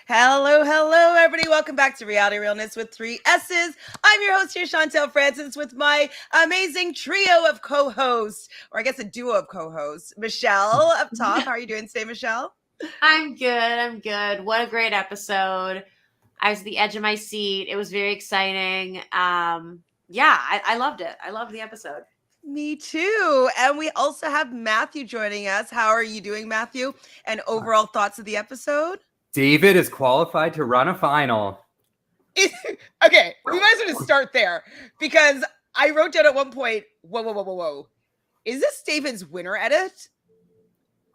Hello, hello, everybody. Welcome back to Reality Realness with 3 S's. I'm your host here, Francis, with my amazing trio of co-hosts, or I guess a duo of co-hosts. Michelle up top. How are you doing today, Michelle? I'm good. What a great episode. I was at the edge of my seat. It was very exciting. I loved it. I loved the episode. Me too. And we also have Matthew joining us. How are you doing, Matthew? And overall thoughts of the episode? David is qualified to run a final. Okay, we might as well just start there because I wrote down at one point, whoa. Is this David's winner edit?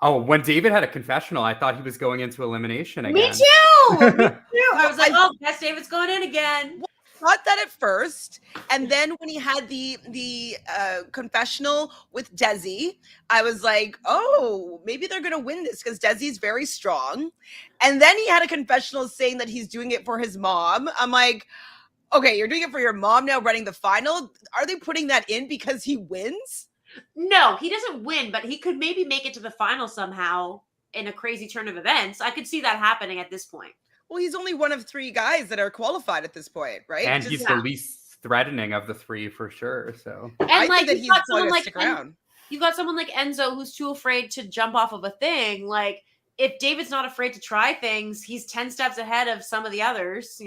Oh, when David had a confessional, I thought he was going into elimination again. Me too. I was like, guess David's going in again. Well, I thought that at first, and then when he had the confessional with Desi, I was like, oh, maybe they're gonna win this because Desi's very strong. And then he had a confessional saying that he's doing it for his mom. I'm like, okay, you're doing it for your mom now, running the final. Are they putting that in because he wins? No, he doesn't win, but he could maybe make it to the final somehow in a crazy turn of events. I could see that happening at this point. Well, he's only one of 3 guys that are qualified at this point, right? And he's the least threatening of the 3 for sure. So, and I like, think that he's going to stick around. You've got someone like Enzo who's too afraid to jump off of a thing. Like, if David's not afraid to try things, he's 10 steps ahead of some of the others,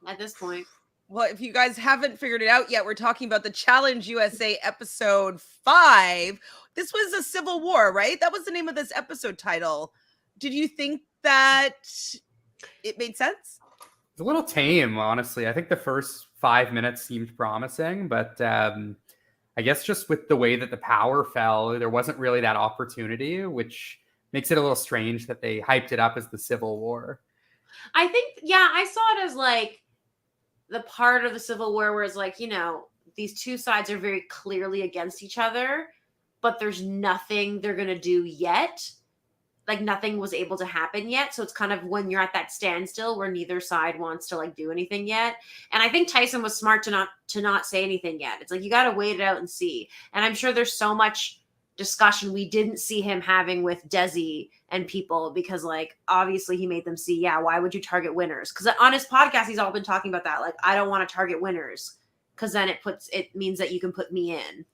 at this point. Well, if you guys haven't figured it out yet, we're talking about the Challenge USA episode 5. This was a civil war, right? That was the name of this episode title. Did you think that it made sense? It's a little tame, honestly. I think the first 5 minutes seemed promising, but I guess just with the way that the power fell, there wasn't really that opportunity, which makes it a little strange that they hyped it up as the Civil War. I think, I saw it as like the part of the Civil War where it's like, these 2 sides are very clearly against each other, but there's nothing they're going to do yet. Like, nothing was able to happen yet. So it's kind of when you're at that standstill where neither side wants to do anything yet. And I think Tyson was smart to not say anything yet. It's like, you got to wait it out and see. And I'm sure there's so much discussion we didn't see him having with Desi and people because obviously he made them see, why would you target winners? Because on his podcast, he's all been talking about that. Like, I don't want to target winners because then it means that you can put me in.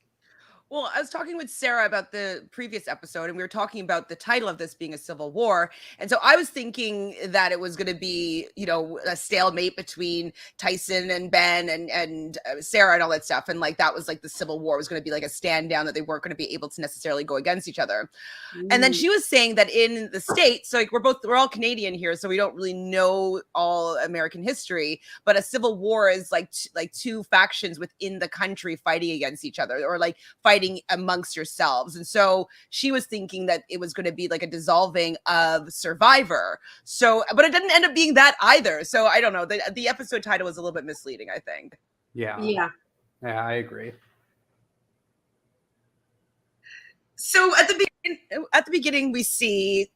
Well, I was talking with Sarah about the previous episode, and we were talking about the title of this being a civil war. And so I was thinking that it was going to be, a stalemate between Tyson and Ben and Sarah and all that stuff. And that was the civil war was going to be a stand down that they weren't going to be able to necessarily go against each other. And then she was saying that in the States, so we're all Canadian here, so we don't really know all American history, but a civil war is like 2 factions within the country fighting against each other or fighting amongst yourselves. And so she was thinking that it was going to be a dissolving of Survivor. So, but it didn't end up being that either. So I don't know. The episode title was a little bit misleading, I think. Yeah, I agree. So at the beginning, we see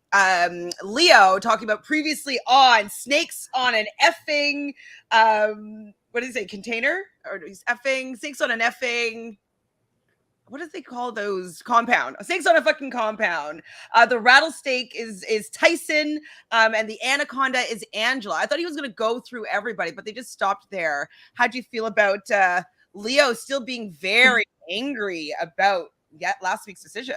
Leo talking about previously on snakes on an effing, what did he say, container? Or he's effing, snakes on an effing, what do they call those? Compound. Snakes on a fucking compound. The rattlesnake is Tyson, and the anaconda is Angela. I thought he was going to go through everybody, but they just stopped there. How'd you feel about Leo still being very angry about last week's decision?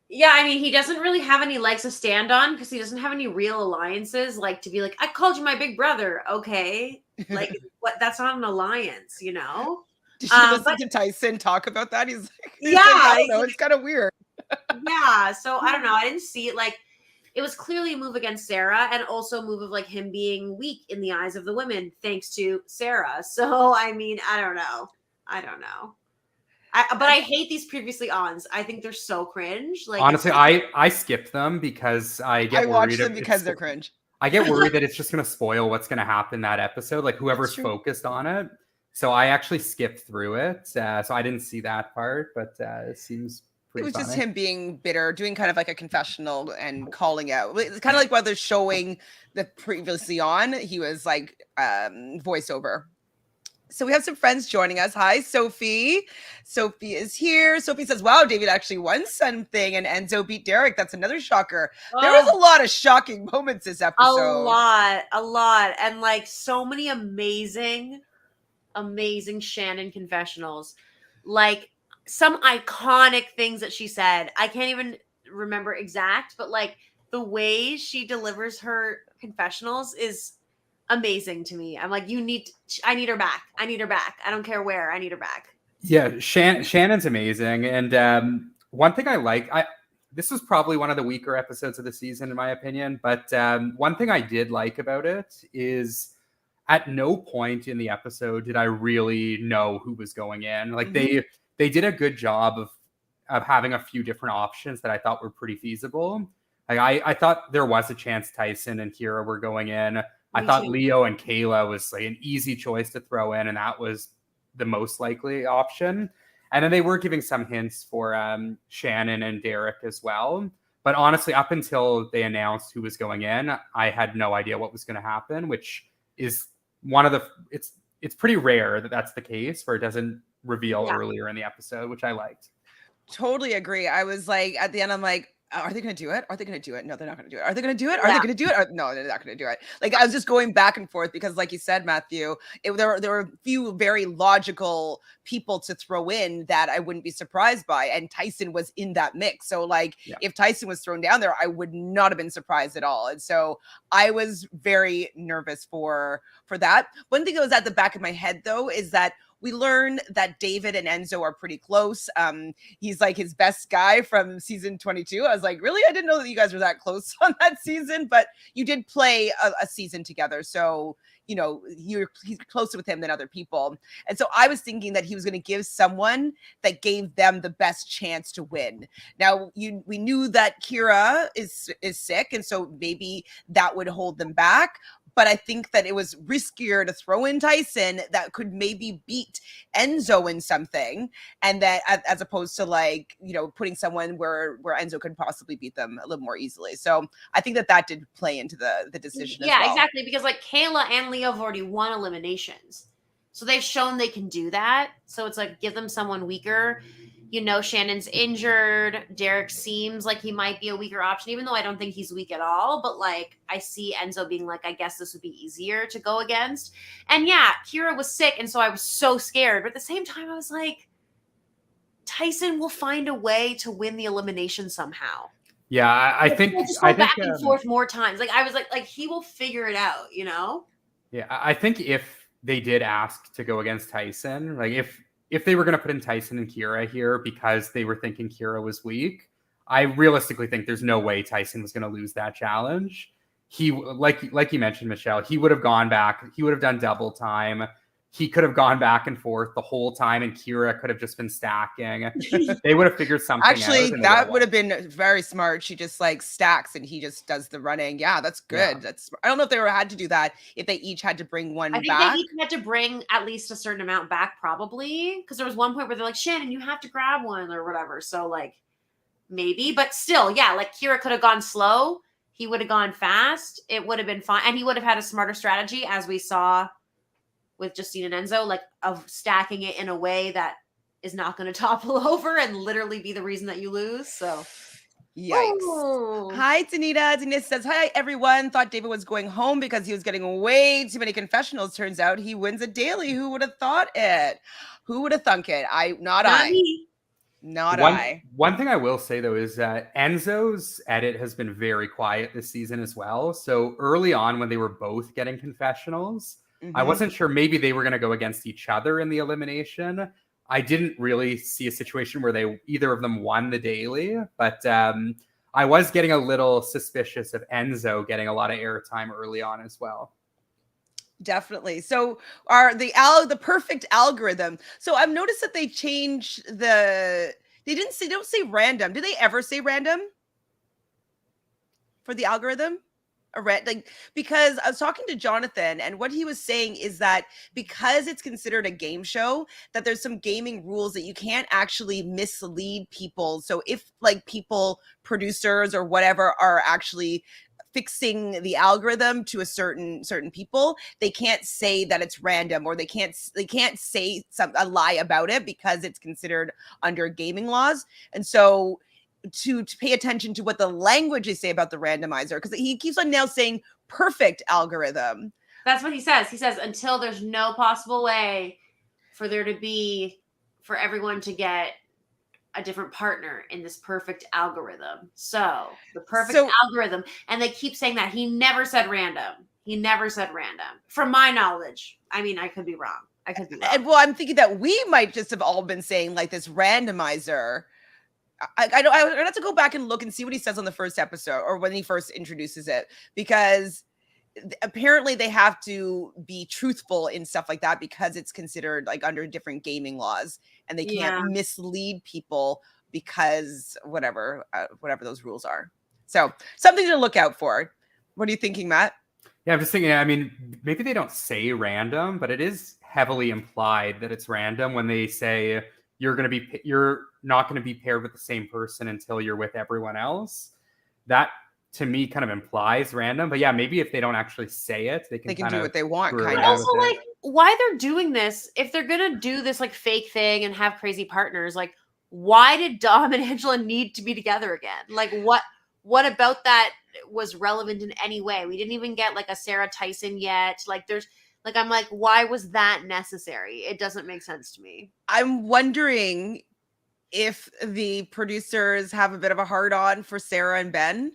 Yeah, I mean, he doesn't really have any legs to stand on because he doesn't have any real alliances. To be like, I called you my big brother. Okay. What? That's not an alliance, Did you listen to Tyson talk about that? He's like, I don't know. It's kind of weird. Yeah. So I don't know. I didn't see it. It was clearly a move against Sarah and also a move of him being weak in the eyes of the women, thanks to Sarah. So, I mean, I don't know. But I hate these previously ons. I think they're so cringe. Honestly, I skipped them because I watch them because they're cringe. I get worried that it's just going to spoil what's going to happen that episode. Whoever's focused on it. So I actually skipped through it. So I didn't see that part, but it seems pretty It was funny. just him being bitter, doing kind of a confessional and calling out. It's kind of while they're showing the previously on, he was voiceover. So we have some friends joining us. Hi, Sophie. Sophie is here. Sophie says, wow, David actually won something and Enzo beat Derek. That's another shocker. There was a lot of shocking moments this episode. A lot. And like so many amazing Shannon confessionals. Like some iconic things that she said. I can't even remember exact, but like the way she delivers her confessionals is amazing to me. I'm like, I need her back. I need her back. I don't care where. I need her back. Yeah, Shannon's amazing. And one thing I like, this was probably one of the weaker episodes of the season, in my opinion. But one thing I did like about it is at no point in the episode did I really know who was going in. Like they did a good job of having a few different options that I thought were pretty feasible. Like I thought there was a chance Tyson and Kyra were going in. I thought Leo and Cayla was like an easy choice to throw in, and that was the most likely option. And then they were giving some hints for Shannon and Derek as well. But honestly, up until they announced who was going in, I had no idea what was going to happen, which is one of the it's pretty rare that that's the case, where it doesn't reveal earlier in the episode, which I liked. Totally agree. I was like, at the end, I'm like, are they going to do it? Are they going to do it? No, they're not going to do it. Are they going to do it? Are they going to do it? No, they're not going to do it. Like, I was just going back and forth because, like you said, Matthew, there were a few very logical people to throw in that I wouldn't be surprised by. And Tyson was in that mix. So, like, if Tyson was thrown down there, I would not have been surprised at all. And so I was very nervous for that. One thing that was at the back of my head, though, is that we learn that David and Enzo are pretty close. He's like his best guy from season 22. I was like, really? I didn't know that you guys were that close on that season, but you did play a season together. So, you know, he's closer with him than other people. And so I was thinking that he was going to give someone that gave them the best chance to win. Now, we knew that Kyra is sick, and so maybe that would hold them back. But I think that it was riskier to throw in Tyson that could maybe beat Enzo in something, and that as opposed to, like, you know, putting someone where Enzo could possibly beat them a little more easily. So I think that did play into the decision. Yeah, as well. Exactly. Because like Cayla and Leo have already won eliminations. So they've shown they can do that. So it's like, give them someone weaker. You know, Shannon's injured. Derek seems like he might be a weaker option, even though I don't think he's weak at all. But like, I see Enzo being like, I guess this would be easier to go against. And yeah, Kyra was sick. And so I was so scared. But at the same time, I was like, Tyson will find a way to win the elimination somehow. Yeah, I think we'll just go back and forth more times. Like I was like he will figure it out, you know? Yeah, I think if they did ask to go against Tyson, like if they were going to put in Tyson and Kyra here because they were thinking Kyra was weak, I realistically think there's no way Tyson was going to lose that challenge. He, like you mentioned, Michelle, he would have gone back. He would have done double time. He could have gone back and forth the whole time, and Kyra could have just been stacking. They would have figured something out. Actually, that would have been very smart. She just like stacks and he just does the running. Yeah, that's good. Yeah. I don't know if they had to do that, if they each had to bring one back. I think they each had to bring at least a certain amount back, probably. Because there was one point where they're like, Shannon, you have to grab one or whatever. So like, maybe. But still, yeah, like Kyra could have gone slow. He would have gone fast. It would have been fine. And he would have had a smarter strategy, as we saw with Justine and Enzo, like of stacking it in a way that is not going to topple over and literally be the reason that you lose. So, yikes. Ooh. Hi, Tanita. Tanita says, hi, everyone. Thought David was going home because he was getting way too many confessionals. Turns out he wins a daily. Who would have thought it? Who would have thunk it? Not me. Not I. One thing I will say, though, is that Enzo's edit has been very quiet this season as well. So early on, when they were both getting confessionals, I wasn't sure maybe they were going to go against each other in the elimination. I didn't really see a situation where either of them won the daily, but I was getting a little suspicious of Enzo getting a lot of airtime early on as well. Definitely. So the perfect algorithm. So I've noticed that they changed they don't say random. Do they ever say random for the algorithm? Because I was talking to Jonathan, and what he was saying is that because it's considered a game show, that there's some gaming rules that you can't actually mislead people. So if like producers or whatever are actually fixing the algorithm to a certain people, they can't say that it's random, or they can't say a lie about it because it's considered under gaming laws. And so to pay attention to what the languages say about the randomizer, because he keeps on now saying perfect algorithm. That's what he says. He says until there's no possible way for everyone to get a different partner in this perfect algorithm. So the perfect algorithm, and they keep saying that he never said random. He never said random, from my knowledge. I mean, I could be wrong. And well, I'm thinking that we might just have all been saying like this randomizer. I have to go back and look and see what he says on the first episode, or when he first introduces it, because apparently they have to be truthful in stuff like that because it's considered like under different gaming laws, and they can't mislead people because whatever those rules are. So something to look out for. What are you thinking, Matt? Yeah, I'm just thinking, I mean, maybe they don't say random, but it is heavily implied that it's random when they say you're not going to be paired with the same person until you're with everyone else. That to me kind of implies random, but yeah, maybe if they don't actually say it, they can do what they want. Kind of. Also, like, why they're doing this? If they're gonna do this like fake thing and have crazy partners, like, why did Dom and Angela need to be together again? Like, what about that was relevant in any way? We didn't even get like a Sarah Tyson yet. Like, I'm like, why was that necessary? It doesn't make sense to me. I'm wondering if the producers have a bit of a hard on for Sarah and Ben,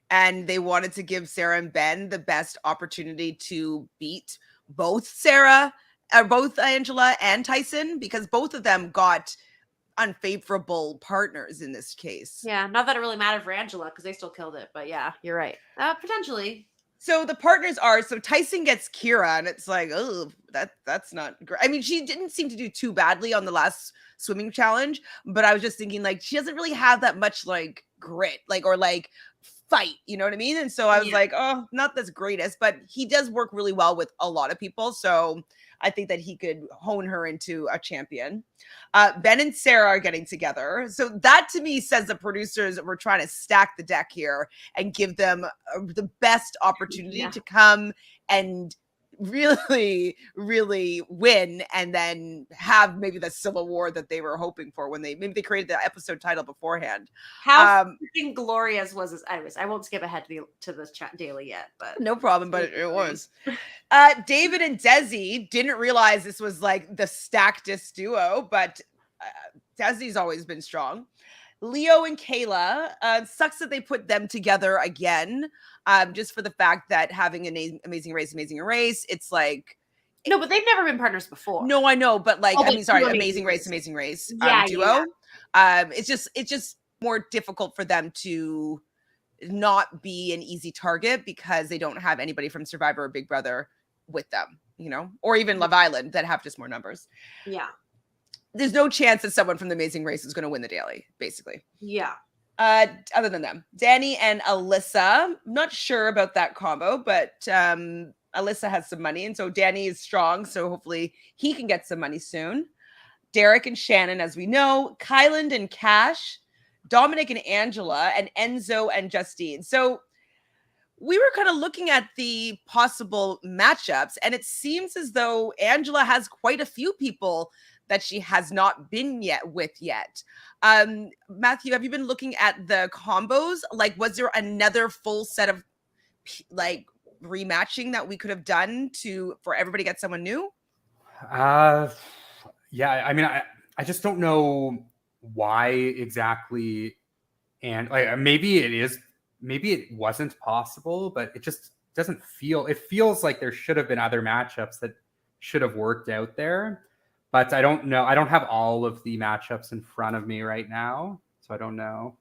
and they wanted to give Sarah and Ben the best opportunity to beat both Angela and Tyson, because both of them got unfavorable partners in this case. Yeah, not that it really mattered for Angela because they still killed it, but yeah, you're right. Potentially. So the partners are, so Tyson gets Kyra, and it's like, oh, that's not great. I mean, she didn't seem to do too badly on the last swimming challenge, but I was just thinking, like, she doesn't really have that much like grit, like, or like fight, you know what I mean? And so I was like, oh, not the greatest, but he does work really well with a lot of people. So I think that he could hone her into a champion. Ben and Sarah are getting together. So that to me says the producers were trying to stack the deck here and give them the best opportunity to come and really, really win, and then have maybe the civil war that they were hoping for when they created the episode title beforehand. How freaking glorious was this? Anyways, I won't skip ahead to the chat daily yet, but no problem. But it was. David and Desi didn't realize this was like the stackedest duo, but Desi's always been strong. Leo and Cayla, sucks that they put them together again, just for the fact that having an amazing race, it's like, no, but they've never been partners before. No, I know, but like, amazing race, duo. It's just more difficult for them to not be an easy target because they don't have anybody from Survivor or Big Brother with them, you know, or even Love Island that have just more numbers. Yeah. There's no chance that someone from the Amazing Race is going to win the daily, basically. Yeah. Other than them, Danny and Alyssa, not sure about that combo, but Alyssa has some money, and so Danny is strong, so hopefully he can get some money soon. Derek and Shannon, as we know, Kyland and Cash, Domenick and Angela, and Enzo and Justine. So we were kind of looking at the possible matchups, and it seems as though Angela has quite a few people that she has not been with yet. Matthew, have you been looking at the combos? Like, was there another full set of like rematching that we could have done for everybody to get someone new? Yeah, I mean, I just don't know why exactly, and like maybe it wasn't possible, but it just doesn't feel. It feels like there should have been other matchups that should have worked out there. But I don't know. I don't have all of the matchups in front of me right now, so I don't know.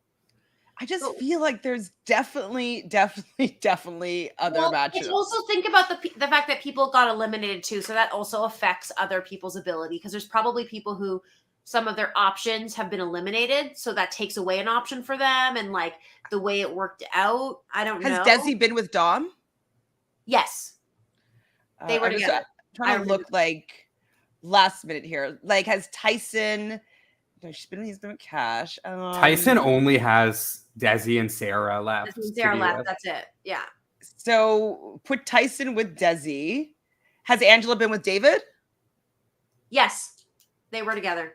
I just feel like there's definitely other matchups. Also think about the fact that people got eliminated too, so that also affects other people's ability, because there's probably people who some of their options have been eliminated, so that takes away an option for them, and like the way it worked out, I don't know. Has Desi been with Dom? Yes, they were together. Trying to look like last minute here. Like, has Tyson? He's been with Cash. Tyson only has Desi and Sarah left. Sarah left. That's it. Yeah. So put Tyson with Desi. Has Angela been with David? Yes, they were together.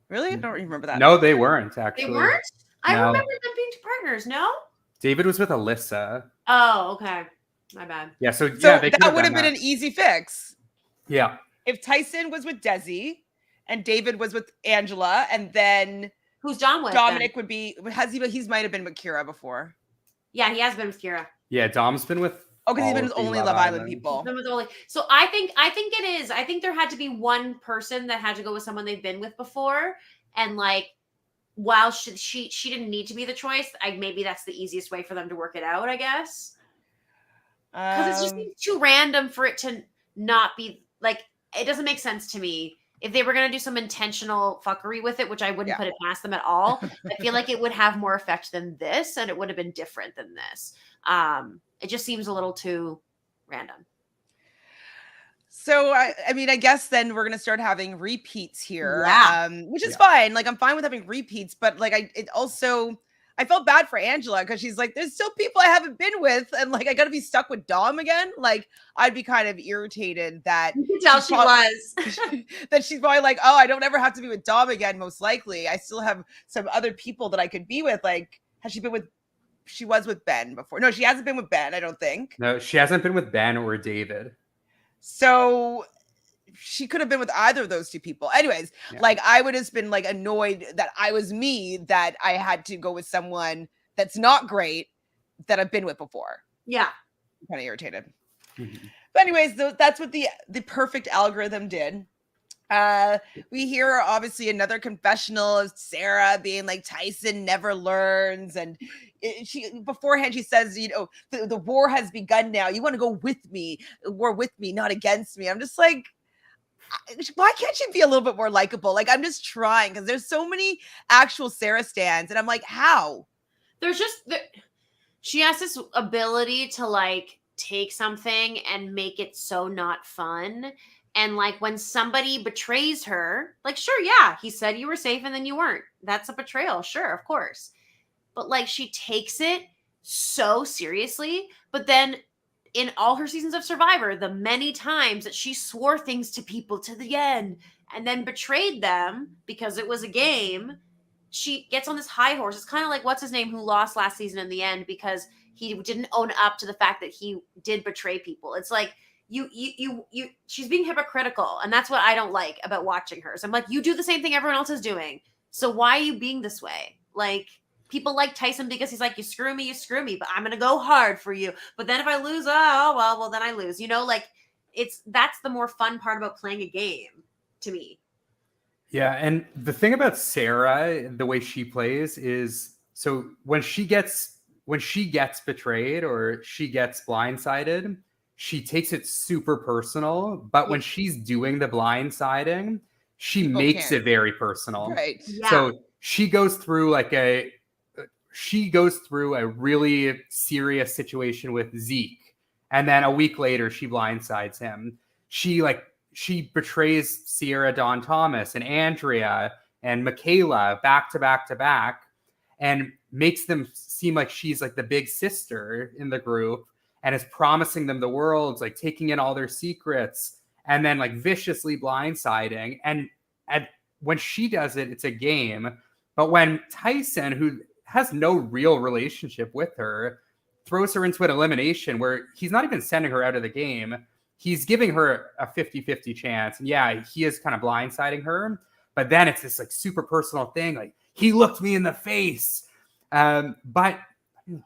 Really? I don't remember that. No, they weren't actually. They weren't? I No. remember them being partners, no? David was with Alyssa. Oh, okay. My bad. Yeah, so So they that would have been an easy fix. Yeah. If Tyson was with Desi and David was with Angela, and then Who's Dom with? Domenick would be, he's might have been with Kyra before. Yeah, he has been with Kyra. Yeah, Dom's been with. Oh, because he's been with only Love Island people. He's been with only. So I think it is. I think there had to be one person that had to go with someone they've been with before, and like, while she didn't need to be the choice, maybe that's the easiest way for them to work it out, I guess. Because it's just too random for it to not be like, it doesn't make sense to me. If they were going to do some intentional fuckery with it, which I wouldn't put it past them at all, I feel like it would have more effect than this, and it would have been different than this. It just seems a little too random. So, I mean, I guess then we're going to start having repeats here, which is fine. Like, I'm fine with having repeats, but like, I felt bad for Angela because she's like, there's still people I haven't been with, and like, I got to be stuck with Dom again. Like, I'd be kind of irritated that you could tell she was that she's probably like, oh, I don't ever have to be with Dom again. Most likely, I still have some other people that I could be with. Like, has she been with? She was with Ben before. No, she hasn't been with Ben. I don't think. No, she hasn't been with Ben or David. So she could have been with either of those two people. Anyways, like, I would have been like annoyed that I was me, that I had to go with someone that's not great that I've been with before. Yeah. I'm kind of irritated. Mm-hmm. But anyways, that's what the perfect algorithm did. We hear obviously another confessional of Sarah being like, Tyson never learns, and she beforehand she says, you know, the war has begun now. You want to go with me, war with me, not against me. I'm just like, why can't she be a little bit more likable? Like, I'm just trying, because there's so many actual Sarah stans, and I'm like, how? There's just she has this ability to like take something and make it so not fun. And like, when somebody betrays her, like, sure, yeah, he said you were safe and then you weren't. That's a betrayal. Sure, of course. But like, she takes it so seriously. But then in all her seasons of Survivor, the many times that she swore things to people to the end and then betrayed them because it was a game, she gets on this high horse. It's kind of like, what's his name, who lost last season in the end because he didn't own up to the fact that he did betray people. It's like, she's being hypocritical, and that's what I don't like about watching her. So I'm like, you do the same thing everyone else is doing, so why are you being this way? Like, people like Tyson because he's like, you screw me, but I'm gonna go hard for you, but then if I lose, well then I lose, you know, like, that's the more fun part about playing a game to me. Yeah, and the thing about Sarah, the way she plays is, so when she gets betrayed or she gets blindsided, she takes it super personal, but when she's doing the blindsiding, she makes it very personal. Right. Yeah. So she goes through a really serious situation with Zeke, and then a week later she blindsides him. She betrays Sierra, Dawn Thomas, and Andrea and Michaela back to back to back, and makes them seem like she's like the big sister in the group, and is promising them the world, like taking in all their secrets, and then like viciously blindsiding. And when she does it, it's a game. But when Tyson, who has no real relationship with her, throws her into an elimination where he's not even sending her out of the game, he's giving her a 50-50 chance. And yeah, he is kind of blindsiding her. But then it's this like super personal thing. Like, he looked me in the face. But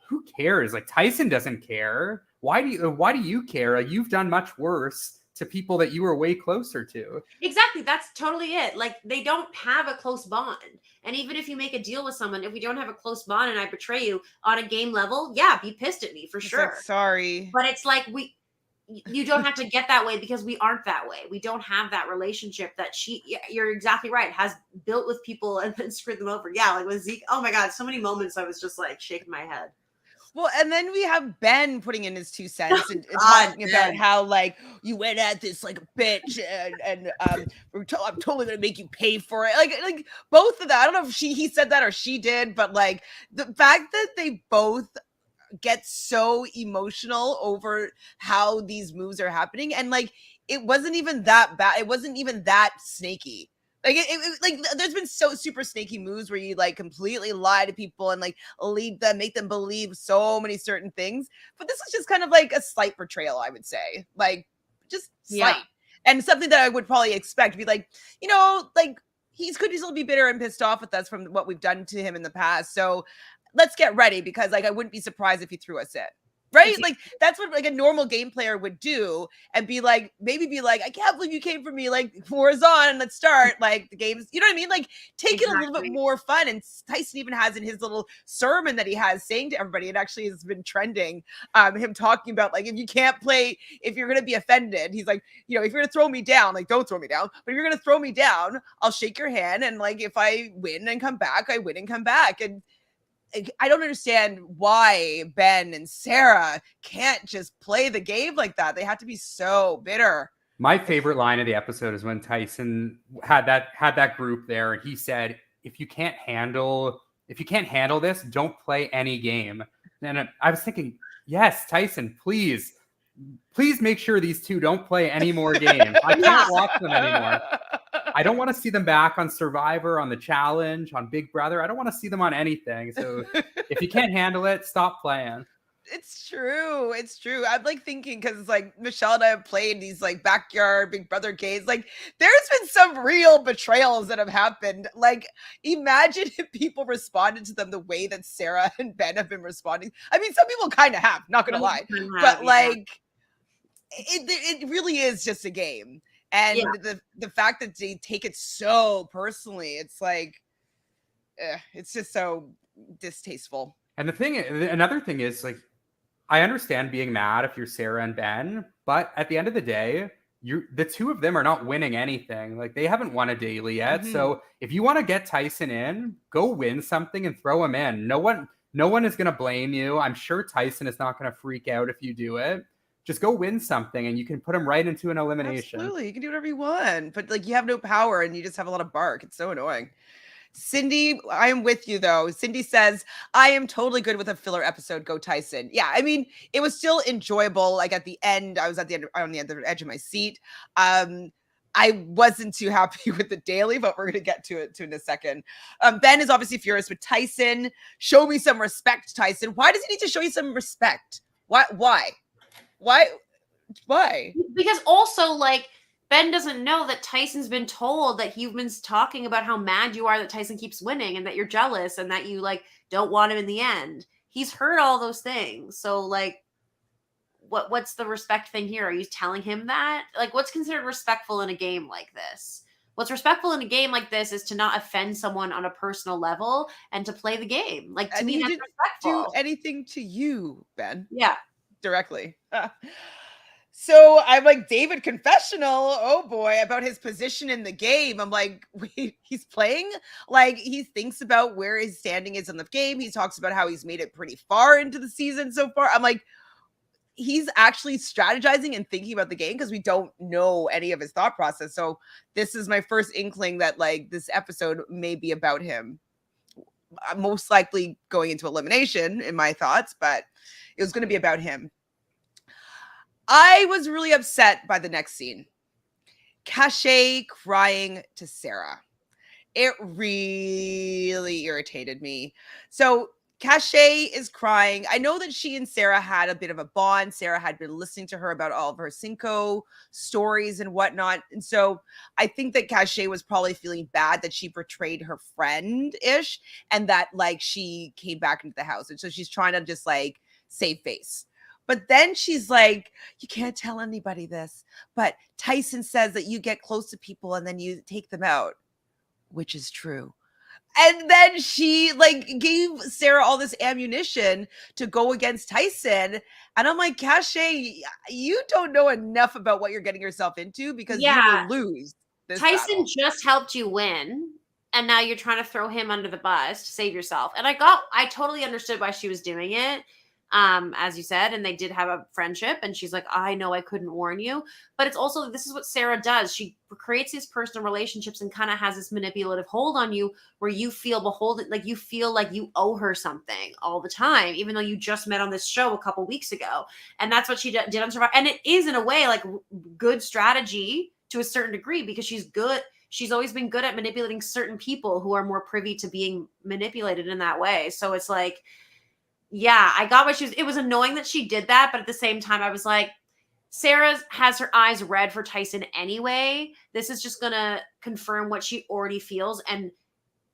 who cares? Like, Tyson doesn't care. Why do you care? Like, you've done much worse to people that you were way closer to. Exactly. That's totally it. Like, they don't have a close bond. And even if you make a deal with someone, if we don't have a close bond and I betray you on a game level, yeah, be pissed at me for sure. Like, sorry. But it's like, you don't have to get that way because we aren't that way. We don't have that relationship that you're exactly right, has built with people and then screwed them over. Yeah, like with Zeke. Oh my God, so many moments I was just like shaking my head. Well, and then we have Ben putting in his 2 cents and talking about how, like, you went at this like a bitch, and I'm totally gonna make you pay for it. Like both of that. I don't know if he said that or she did, but like, the fact that they both get so emotional over how these moves are happening. And like, it wasn't even that bad. It wasn't even that snaky. Like like there's been so super snaky moves where you like completely lie to people and like lead them, make them believe so many certain things. But this is just kind of like a slight betrayal, I would say. Like just slight. And something that I would probably expect to be like, like he could still be bitter and pissed off with us from what we've done to him in the past. So let's get ready, because like I wouldn't be surprised if he threw us in. Right? Like that's what like a normal game player would do, and be like, maybe be like, I can't believe you came for me. Like, war is on, let's start. Like the game's, you know what I mean? Like take it a little bit more fun. And Tyson even has in his little sermon that he has saying to everybody, it actually has been trending, him talking about like, if you can't play, if you're gonna be offended, he's like, if you're gonna throw me down, like don't throw me down. But if you're gonna throw me down, I'll shake your hand, and like if I win and come back, I win and come back. And I don't understand why Ben and Sarah can't just play the game like that. They have to be so bitter. My favorite line of the episode is when Tyson had that group there, and he said, if you can't handle this, don't play any game. And I was thinking, yes, Tyson, please make sure these two don't play any more games. I can't watch them anymore. I don't want to see them back on Survivor, on the Challenge, on Big Brother. I don't want to see them on anything. So if you can't handle it, stop playing. It's true. It's true. I'm like thinking, because like Michelle and I have played these like backyard Big Brother games. Like there's been some real betrayals that have happened. Like imagine if people responded to them the way that Sarah and Ben have been responding. I mean, some people kind of have, not gonna lie, but like it really is just a game. And the fact that they take it so personally, it's like, it's just so distasteful. And another thing is like, I understand being mad if you're Sarah and Ben, but at the end of the day, the two of them are not winning anything. Like they haven't won a daily yet. Mm-hmm. So if you want to get Tyson in, go win something and throw him in. No one is going to blame you. I'm sure Tyson is not going to freak out if you do it. Just go win something and you can put him right into an elimination. Absolutely. You can do whatever you want, but like you have no power and you just have a lot of bark. It's so annoying. Cindy, I am with you though. Cindy says, I am totally good with a filler episode. Go Tyson. Yeah. I mean, it was still enjoyable. Like at the end, I was on the edge of my seat. I wasn't too happy with the daily, but we're going to get to it in a second. Ben is obviously furious with Tyson. Show me some respect, Tyson. Why does he need to show you some respect? Why? Because also, like, Ben doesn't know that Tyson's been told that you've been talking about how mad you are that Tyson keeps winning and that you're jealous and that you, like, don't want him in the end. He's heard all those things. So, like, what's the respect thing here? Are you telling him that? Like, what's considered respectful in a game like this? What's respectful in a game like this is to not offend someone on a personal level and to play the game. Like, to me, that's respectful. Do anything to you, Ben. Yeah. Directly. So I'm like, David confessional, oh boy, about his position in the game. I'm like, wait, he's playing? Like he thinks about where his standing is in the game. He talks about how he's made it pretty far into the season so far. I'm like, he's actually strategizing and thinking about the game because we don't know any of his thought process. So this is my first inkling that like this episode may be about him. Most likely going into elimination in my thoughts, but it was going to be about him. I was really upset by the next scene. Cashay crying to Sarah. It really irritated me. So Cashay is crying. I know that she and Sarah had a bit of a bond. Sarah had been listening to her about all of her Cinco stories and whatnot. And so I think that Cashay was probably feeling bad that she betrayed her friend-ish and that like she came back into the house. And so she's trying to just like save face. But then she's like, you can't tell anybody this, but Tyson says that you get close to people and then you take them out, which is true. And then she like gave Sarah all this ammunition to go against Tyson. And I'm like, Cashay, you don't know enough about what you're getting yourself into because you will lose this Tyson battle. Just helped you win. And now you're trying to throw him under the bus to save yourself. And I totally understood why she was doing it. as you said, and they did have a friendship, and she's like, I know I couldn't warn you. But it's also, this is what Sarah does. She creates these personal relationships and kind of has this manipulative hold on you where you feel beholden, like you feel like you owe her something all the time, even though you just met on this show a couple weeks ago. And that's what she did on Survivor. And it is, in a way, like good strategy to a certain degree, because she's good. She's always been good at manipulating certain people who are more privy to being manipulated in that way. So it's like, yeah, I got what she was. It was annoying that she did that, but at the same time, I was like, Sarah has her eyes red for Tyson anyway. This is just gonna confirm what she already feels, and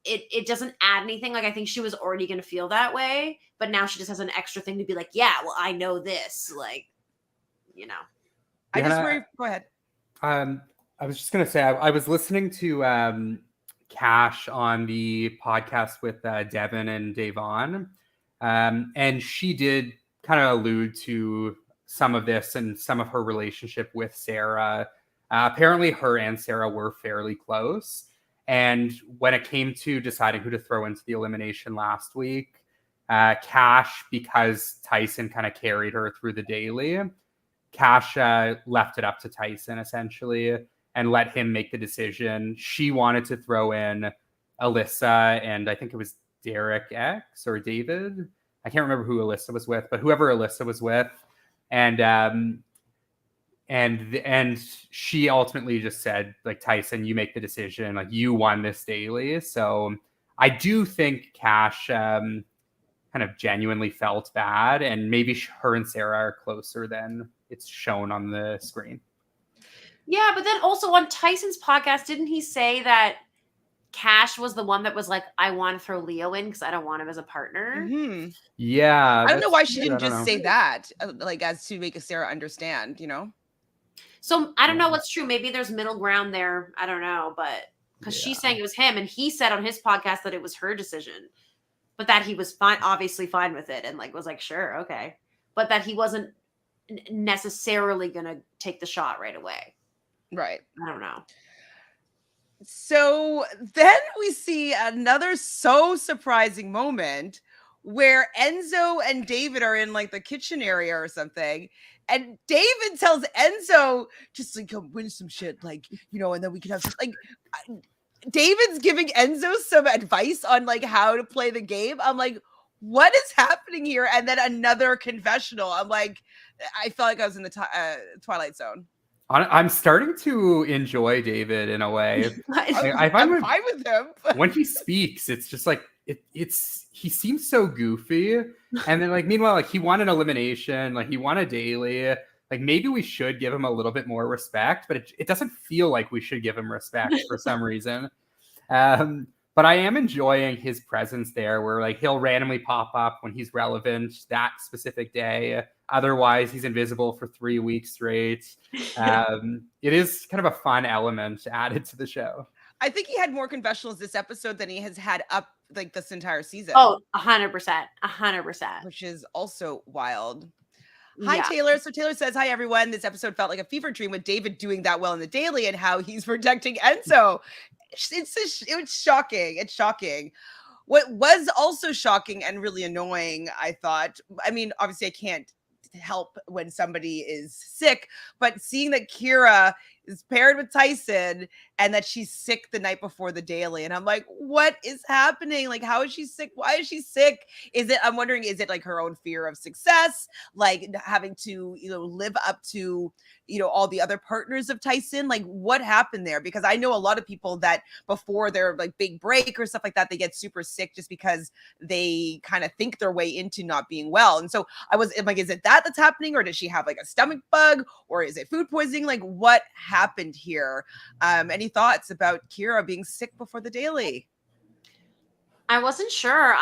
it doesn't add anything. Like, I think she was already gonna feel that way, but now she just has an extra thing to be like, yeah, well, I know this, like, you know. I just worry. Go ahead. I was just gonna say I was listening to Cash on the podcast with Devin and Davon. And she did kind of allude to some of this and some of her relationship with Sarah. Apparently, her and Sarah were fairly close. And when it came to deciding who to throw into the elimination last week, Cash, because Tyson kind of carried her through the daily, Cash left it up to Tyson, essentially, and let him make the decision. She wanted to throw in Alyssa, and I think it was Derek X or David. I can't remember who Alyssa was with, but whoever Alyssa was with. And she ultimately just said, like, Tyson, you make the decision. Like, you won this daily. So I do think Cash kind of genuinely felt bad, and maybe her and Sarah are closer than it's shown on the screen. Yeah, but then also on Tyson's podcast, didn't he say that Cash was the one that was like, I want to throw Leo in because I don't want him as a partner? Mm-hmm. Yeah. I don't know why she didn't just say that, like, as to make Sarah understand, you know? So I don't know what's true. Maybe there's middle ground there. I don't know, but because she's saying it was him, and he said on his podcast that it was her decision, but that he was fine, obviously fine with it, and like was like, sure, okay, but that he wasn't necessarily gonna take the shot right away. Right. I don't know. So then we see another so surprising moment where Enzo and David are in like the kitchen area or something. And David tells Enzo, just like, come win some shit, like, you know, and then we can have some, like, David's giving Enzo some advice on like how to play the game. I'm like, what is happening here? And then another confessional. I'm like, I felt like I was in the Twilight Zone. I'm starting to enjoy David in a way. I'm fine with him. When he speaks, it's just like he seems so goofy. And then, like, meanwhile, like, he won an elimination, like, he won a daily. Like, maybe we should give him a little bit more respect, but it doesn't feel like we should give him respect for some reason. But I am enjoying his presence there, where like he'll randomly pop up when he's relevant that specific day. Otherwise, he's invisible for 3 weeks straight. It is kind of a fun element added to the show. I think he had more confessionals this episode than he has had up like this entire season. Oh, 100%. 100%. Which is also wild. Hi, Taylor. So Taylor says, hi, everyone. This episode felt like a fever dream with David doing that well in the daily and how he's protecting Enzo. It was shocking. It's shocking. What was also shocking and really annoying, I thought, I mean, obviously I can't help when somebody is sick, but seeing that Kyra is paired with Tyson and that she's sick the night before the daily. And I'm like, what is happening? Like, how is she sick? Why is she sick? I'm wondering, is it like her own fear of success? Like having to, live up to, all the other partners of Tyson? Like what happened there? Because I know a lot of people that before their like big break or stuff like that, they get super sick just because they kind of think their way into not being well. And so I'm like, is it that's happening? Or does she have like a stomach bug? Or is it food poisoning? Like what happened here? Any thoughts about Kyra being sick before the daily? I wasn't sure.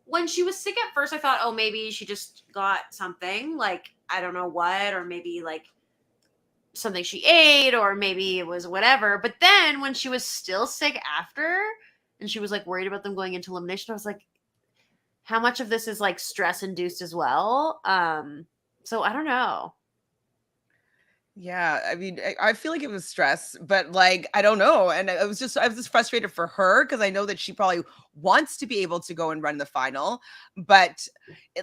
When she was sick at first, I thought, oh, maybe she just got something, like, I don't know what, or maybe like something she ate, or maybe it was whatever. But then when she was still sick after, and she was like worried about them going into elimination, I was like, how much of this is like stress induced as well? So I don't know. Yeah, I mean, I feel like it was stress, but like I don't know, and I was just frustrated for her because I know that she probably wants to be able to go and run the final, but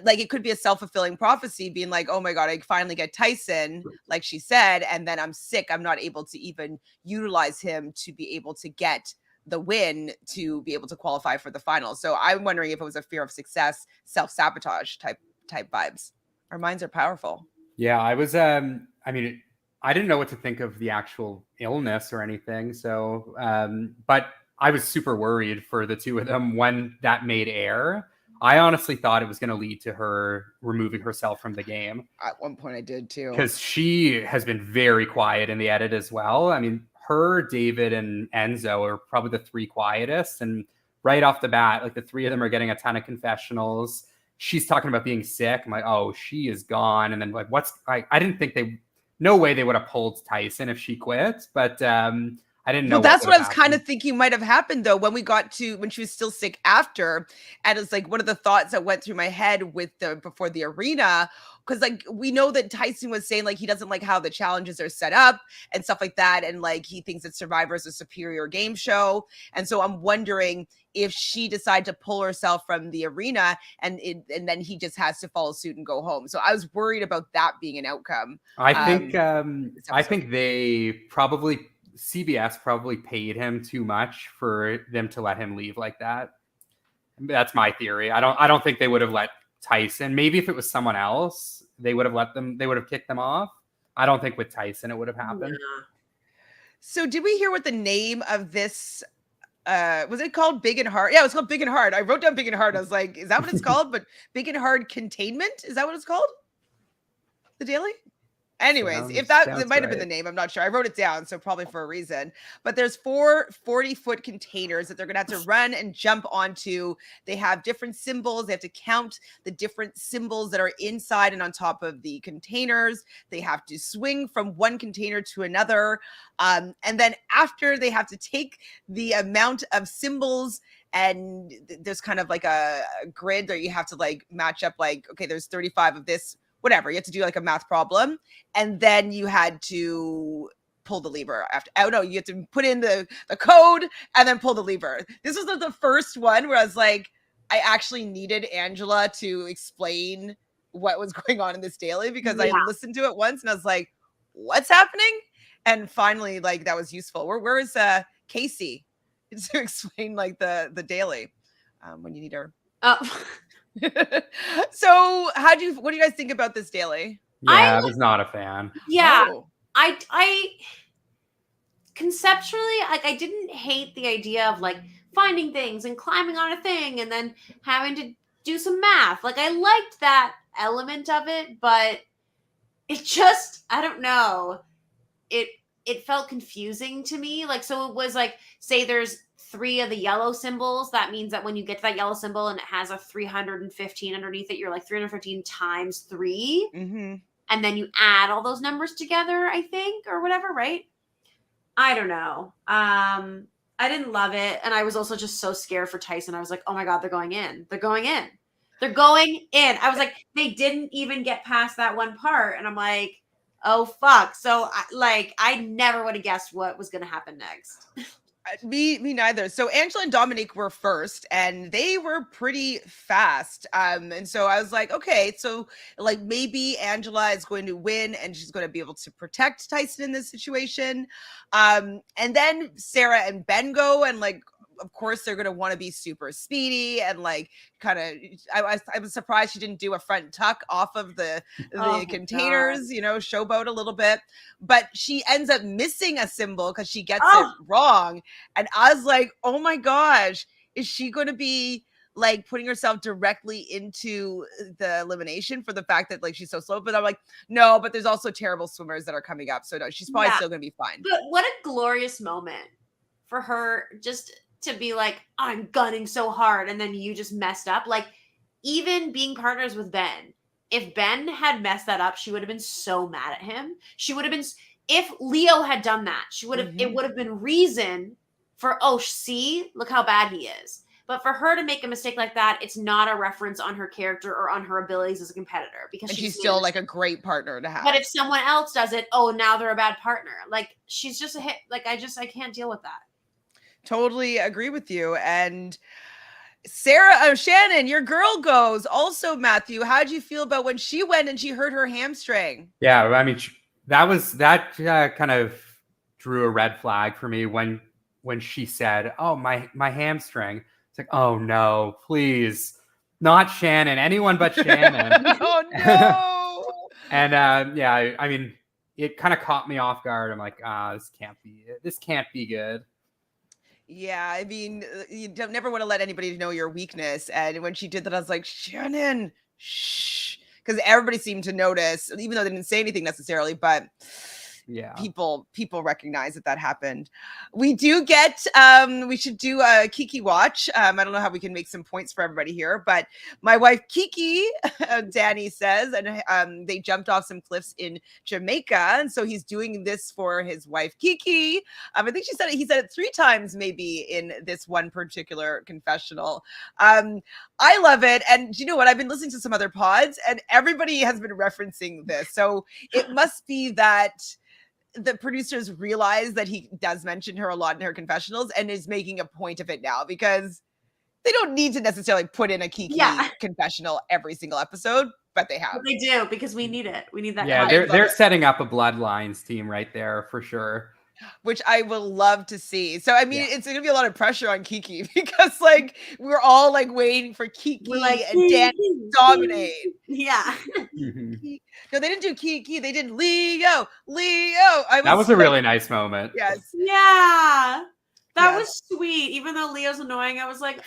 like it could be a self-fulfilling prophecy, being like, oh my god, I finally get Tyson, like she said, and then I'm sick, I'm not able to even utilize him to be able to get the win to be able to qualify for the final. So I'm wondering if it was a fear of success, self-sabotage type vibes. Our minds are powerful. Yeah, I was. I mean, I didn't know what to think of the actual illness or anything. So, but I was super worried for the two of them when that made air. I honestly thought it was going to lead to her removing herself from the game At one point, I did too. because she has been very quiet in the edit as well. I mean, her, David, and Enzo are probably the three quietest. And right off the bat, like the three of them are getting a ton of confessionals. She's talking about being sick. I'm like, oh, she is gone. And then like, I didn't think no way they would have pulled Tyson if she quit. But I didn't know. Well, that's what I was kind happened. of thinking might have happened though when she was still sick after, and it's like one of the thoughts that went through my head before the arena, because like we know that Tyson was saying like he doesn't like how the challenges are set up and stuff like that, and like he thinks that Survivor is a superior game show, and so I'm wondering if she decided to pull herself from the arena and then he just has to follow suit and go home. So I was worried about that being an outcome. I think they probably. CBS probably paid him too much for them to let him leave like that. That's my theory. I don't think they would have let Tyson. Maybe if it was someone else, they would have kicked them off. I don't think with Tyson it would have happened. Yeah. So did we hear what the name of this was it called Big and Hard? Yeah, it was called Big and Hard. I wrote down Big and Hard. I was like, is that what it's called? But Big and Hard Containment? Is that what it's called? The Daily? Anyways, if it might have been the name, I'm not sure. I wrote it down, so probably for a reason. But there's 4 40-foot containers that they're going to have to run and jump onto. They have different symbols. They have to count the different symbols that are inside and on top of the containers. They have to swing from one container to another. And then after, they have to take the amount of symbols, and there's kind of like a grid that you have to like match up, like, okay, there's 35 of this, whatever. You have to do like a math problem, and then you had to pull the lever after. Oh no, you have to put in the code and then pull the lever. This was the first one where I was like, I actually needed Angela to explain what was going on in this daily, because I listened to it once and I was like, what's happening? And finally, like, that was useful. Where is Casey to explain like the daily when you need her? So what do you guys think about this daily? Yeah, I was not a fan. Yeah. Oh. I conceptually, like, I didn't hate the idea of like finding things and climbing on a thing and then having to do some math. Like, I liked that element of it, but it just, I don't know. It felt confusing to me. Like, so it was like, say there's 3 of the yellow symbols. That means that when you get to that yellow symbol and it has a 315 underneath it, you're like 315 times 3. Mm-hmm. And then you add all those numbers together, I think, or whatever, right? I don't know. I didn't love it. And I was also just so scared for Tyson. I was like, oh my God, they're going in. They're going in. They're going in. I was like, they didn't even get past that one part. And I'm like, oh, fuck. So, I never would have guessed what was going to happen next. Me neither. So Angela and Domenick were first, and they were pretty fast. And so I was like, okay, so like maybe Angela is going to win and she's going to be able to protect Tyson in this situation. And then Sarah and Ben go, and like, of course they're going to want to be super speedy and like kind of, I was surprised she didn't do a front tuck off of the containers, showboat a little bit, but she ends up missing a symbol because she gets it wrong. And I was like, oh my gosh, is she going to be like putting herself directly into the elimination for the fact that like she's so slow? But I'm like, no, but there's also terrible swimmers that are coming up. So no, she's probably still going to be fine. But what a glorious moment for her just to be like, I'm gunning so hard, and then you just messed up. Like, even being partners with Ben, if Ben had messed that up, she would have been so mad at him. She would have been, if Leo had done that, she would have, it would have been reason for, oh, see, look how bad he is. But for her to make a mistake like that, it's not a reference on her character or on her abilities as a competitor because And she's just still like a great partner to have. But if someone else does it, oh, now they're a bad partner. Like she's just a hit. Like I can't deal with that. Totally agree with you. And Shannon, your girl goes. Also, Matthew, how'd you feel about when she went and she hurt her hamstring? Yeah, I mean, that kind of drew a red flag for me when she said, "Oh, my hamstring." It's like, "Oh no, please, not Shannon, anyone but Shannon." Oh no. And yeah, I mean, it kind of caught me off guard. I'm like, this can't be good. Yeah, I mean, you don't never want to let anybody know your weakness. And when she did that, I was like, Shannon, shh, because everybody seemed to notice, even though they didn't say anything necessarily, but yeah, people recognize that happened. We do get we should do a Kiki watch. I don't know how we can make some points for everybody here, but my wife Kiki, Danny says, and they jumped off some cliffs in Jamaica, and so he's doing this for his wife Kiki. I think he said it 3 times maybe in this one particular confessional. I love it. And you know what, I've been listening to some other pods and everybody has been referencing this, so it must be that the producers realize that he does mention her a lot in her confessionals and is making a point of it now, because they don't need to necessarily put in a Kiki confessional every single episode, but they have. But they do, because we need it. We need that. Yeah, they're setting up a Bloodlines team right there for sure, which I will love to see. So I mean, it's gonna be a lot of pressure on Kiki because like we're all like waiting for Kiki and Dan to dominate. Yeah. No, they didn't do Kiki. They did Leo. That was a really nice moment. Yes. Yeah. That was sweet. Even though Leo's annoying, I was like,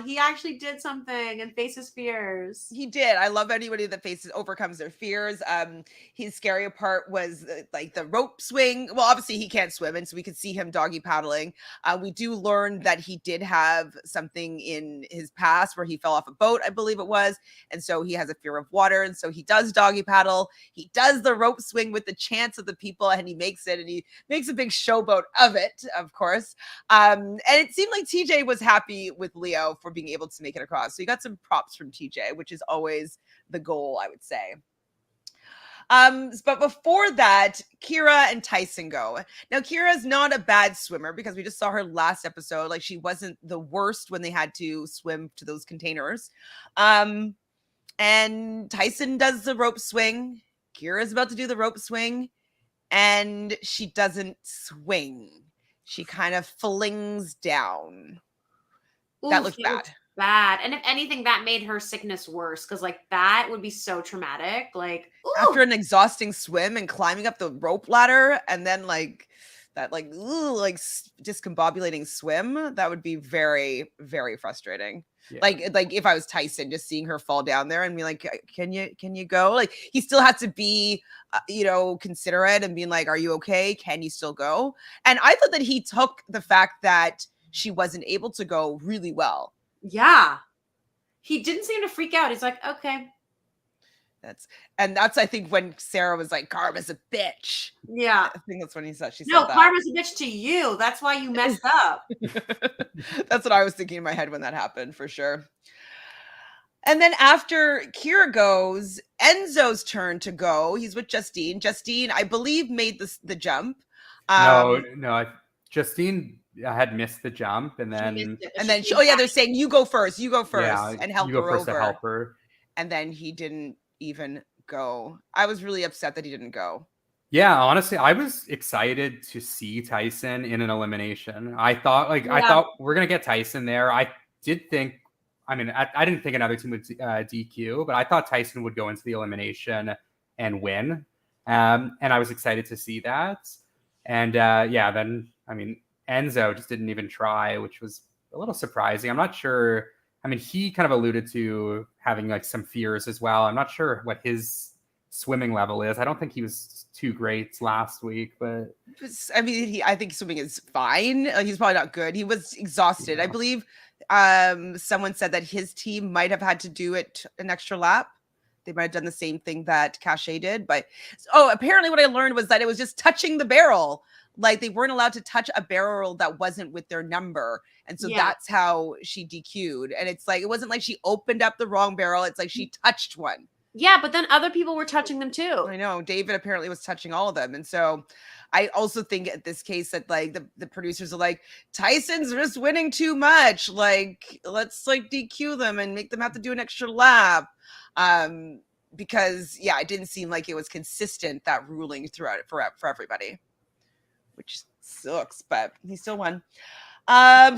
he actually did something and faces fears. He did. I love anybody that overcomes their fears. His scary part was like the rope swing. Well, obviously he can't swim, and so we could see him doggy paddling. We do learn that he did have something in his past where he fell off a boat, I believe it was. And so he has a fear of water. And so he does doggy paddle. He does the rope swing with the chance of the people, and he makes it, and he makes a big showboat of it, of course. And it seemed like TJ was happy with Leo for being able to make it across. So you got some props from TJ, which is always the goal, I would say. But before that, Kyra and Tyson go. Now, Kyra's not a bad swimmer because we just saw her last episode. Like, she wasn't the worst when they had to swim to those containers. And Tyson does the rope swing. Kyra's about to do the rope swing, and she doesn't swing. She kind of flings down. Ooh, that looked bad. And if anything, that made her sickness worse, because like that would be so traumatic. Like after an exhausting swim and climbing up the rope ladder, and then like that like discombobulating swim, that would be very, very frustrating. Yeah. Like if I was Tyson, just seeing her fall down there and be like, can you go? Like, he still had to be considerate and being like, are you okay? Can you still go? And I thought that he took the fact that she wasn't able to go really well. Yeah, he didn't seem to freak out. He's like, okay. That's I think when Sarah was like, Karma's a bitch. Yeah, I think that's when she said no, that. Karma's a bitch to you. That's why you messed up. That's what I was thinking in my head when that happened, for sure. And then after Kyra goes, Enzo's turn to go. He's with Justine. Justine, I believe, made the jump. No, Justine had missed the jump, and then they're saying you go first, and help you go her first over. To help her. And then he didn't even go. I was really upset that he didn't go. Yeah, honestly, I was excited to see Tyson in an elimination. I thought we're gonna get Tyson there. I didn't think another team would DQ, but I thought Tyson would go into the elimination and win. And I was excited to see that. And then Enzo just didn't even try, which was a little surprising. I'm not sure. I mean, he kind of alluded to having like some fears as well. I'm not sure what his swimming level is. I don't think he was too great last week, but I think swimming is fine. He's probably not good. He was exhausted. Yeah. I believe someone said that his team might have had to do it an extra lap. They might have done the same thing that Cashay did. But apparently what I learned was that it was just touching the barrel. like they weren't allowed to touch a barrel that wasn't with their number. And so that's how she DQ'd. And it's like, it wasn't like she opened up the wrong barrel. It's like she touched one. Yeah, but then other people were touching them too. I know. David apparently was touching all of them. And so I also think at this case that like the producers are like, Tyson's just winning too much. Like, let's like DQ them and make them have to do an extra lap. Because it didn't seem like it was consistent, that ruling throughout it for everybody, which sucks, but he still won.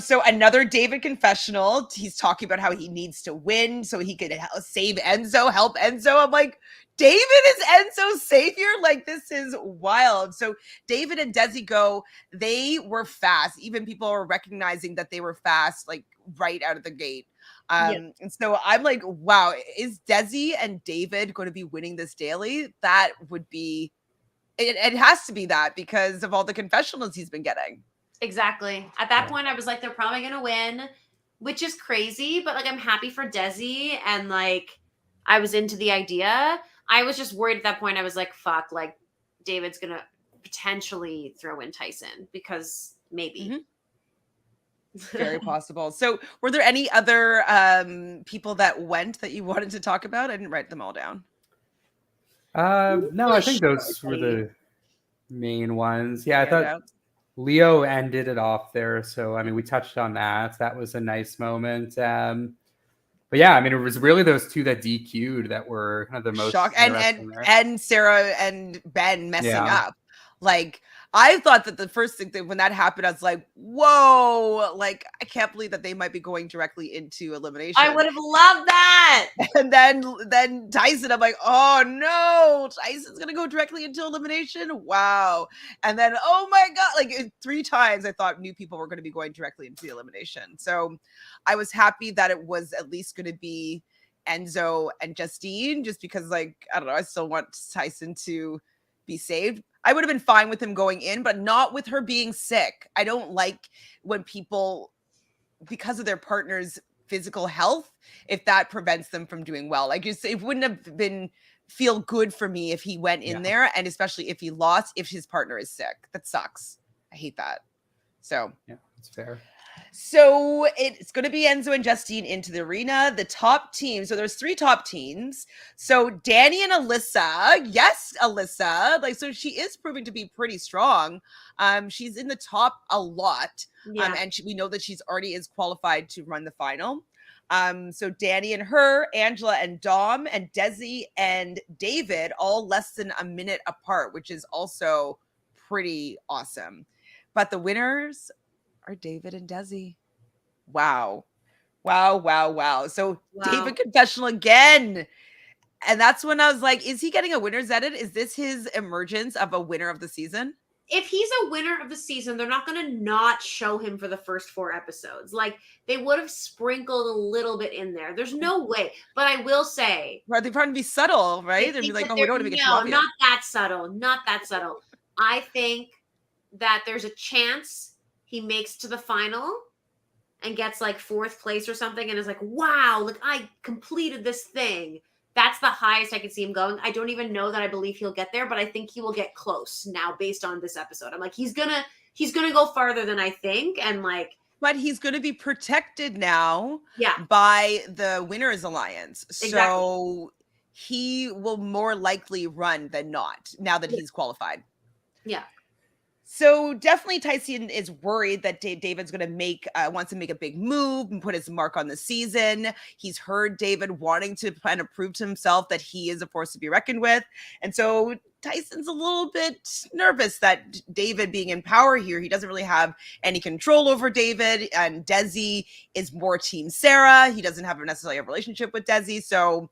So another David confessional. He's talking about how he needs to win so he could save Enzo, help Enzo. I'm like, David is Enzo's savior? Like, this is wild. So David and Desi go, they were fast. Even people are recognizing that they were fast, like right out of the gate. And so I'm like, wow, is Desi and David going to be winning this daily? That would be, it has to be that because of all the confessionals he's been getting. Exactly. At that point, I was like, they're probably going to win, which is crazy, but like, I'm happy for Desi. And like, I was into the idea. I was just worried at that point. I was like, fuck, like David's going to potentially throw in Tyson because maybe. Very possible. So were there any other people that went that you wanted to talk about? I didn't write them all down. No, I think those were the main ones. Yeah, I thought Leo ended it off there. So, I mean, we touched on that. That was a nice moment. But yeah, I mean, it was really those two that DQ'd that were kind of the most shock. And Sarah and Ben messing up. Like, I thought that the first thing that when that happened, I was like, whoa, like, I can't believe that they might be going directly into elimination. I would have loved that. And then Tyson, I'm like, oh no, Tyson's going to go directly into elimination. Wow. And then, oh my God, like 3 times I thought new people were going to be going directly into the elimination. So I was happy that it was at least going to be Enzo and Justine, just because, like, I don't know, I still want Tyson to be saved. I would have been fine with him going in, but not with her being sick. I don't like when people, because of their partner's physical health, if that prevents them from doing well. Like, it wouldn't have feel good for me if he went in there, and especially if he lost, if his partner is sick. That sucks. I hate that. So yeah, that's fair. So it's going to be Enzo and Justine into the arena. The top team. So there's 3 top teams. So Danny and Alyssa. Yes, Alyssa. Like, so she is proving to be pretty strong. She's in the top a lot. Yeah. And we know that she's already is qualified to run the final. So Danny and her, Angela and Dom, and Desi and David, all less than a minute apart, which is also pretty awesome. But the winners are David and Desi. Wow. So David confessional again. And that's when I was like, is he getting a winner's edit? Is this his emergence of a winner of the season? If he's a winner of the season, they're not going to not show him for the first 4 episodes. Like, they would have sprinkled a little bit in there. There's no way. But I will say, right, they're trying to be subtle, right? They'd be like, oh, we don't want to make it sloppy. Not that subtle. I think that there's a chance he makes to the final and gets like 4th place or something and is like, wow, like I completed this thing. That's the highest I could see him going. I don't even know that I believe he'll get there, but I think he will get close now based on this episode. I'm like, he's gonna go farther than I think. And like, but he's going to be protected now by the Winners Alliance. Exactly. So he will more likely run than not now that he's qualified. Yeah. So definitely Tyson is worried that David's going to wants to make a big move and put his mark on the season. He's heard David wanting to kind of prove to himself that he is a force to be reckoned with. And so Tyson's a little bit nervous that David being in power here, he doesn't really have any control over David, and Desi is more team Sarah. He doesn't have necessarily a relationship with Desi. So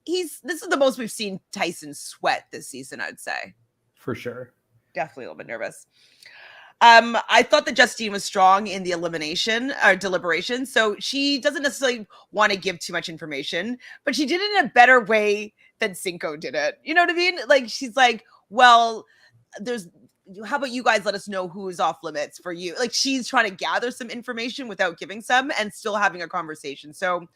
this is the most we've seen Tyson sweat this season, I'd say. For sure. Definitely a little bit nervous. I thought that Justine was strong in the elimination or deliberation. So she doesn't necessarily want to give too much information, but she did it in a better way than Cinco did it. You know what I mean? Like, she's like, well, how about you guys let us know who is off limits for you? Like, she's trying to gather some information without giving some and still having a conversation. So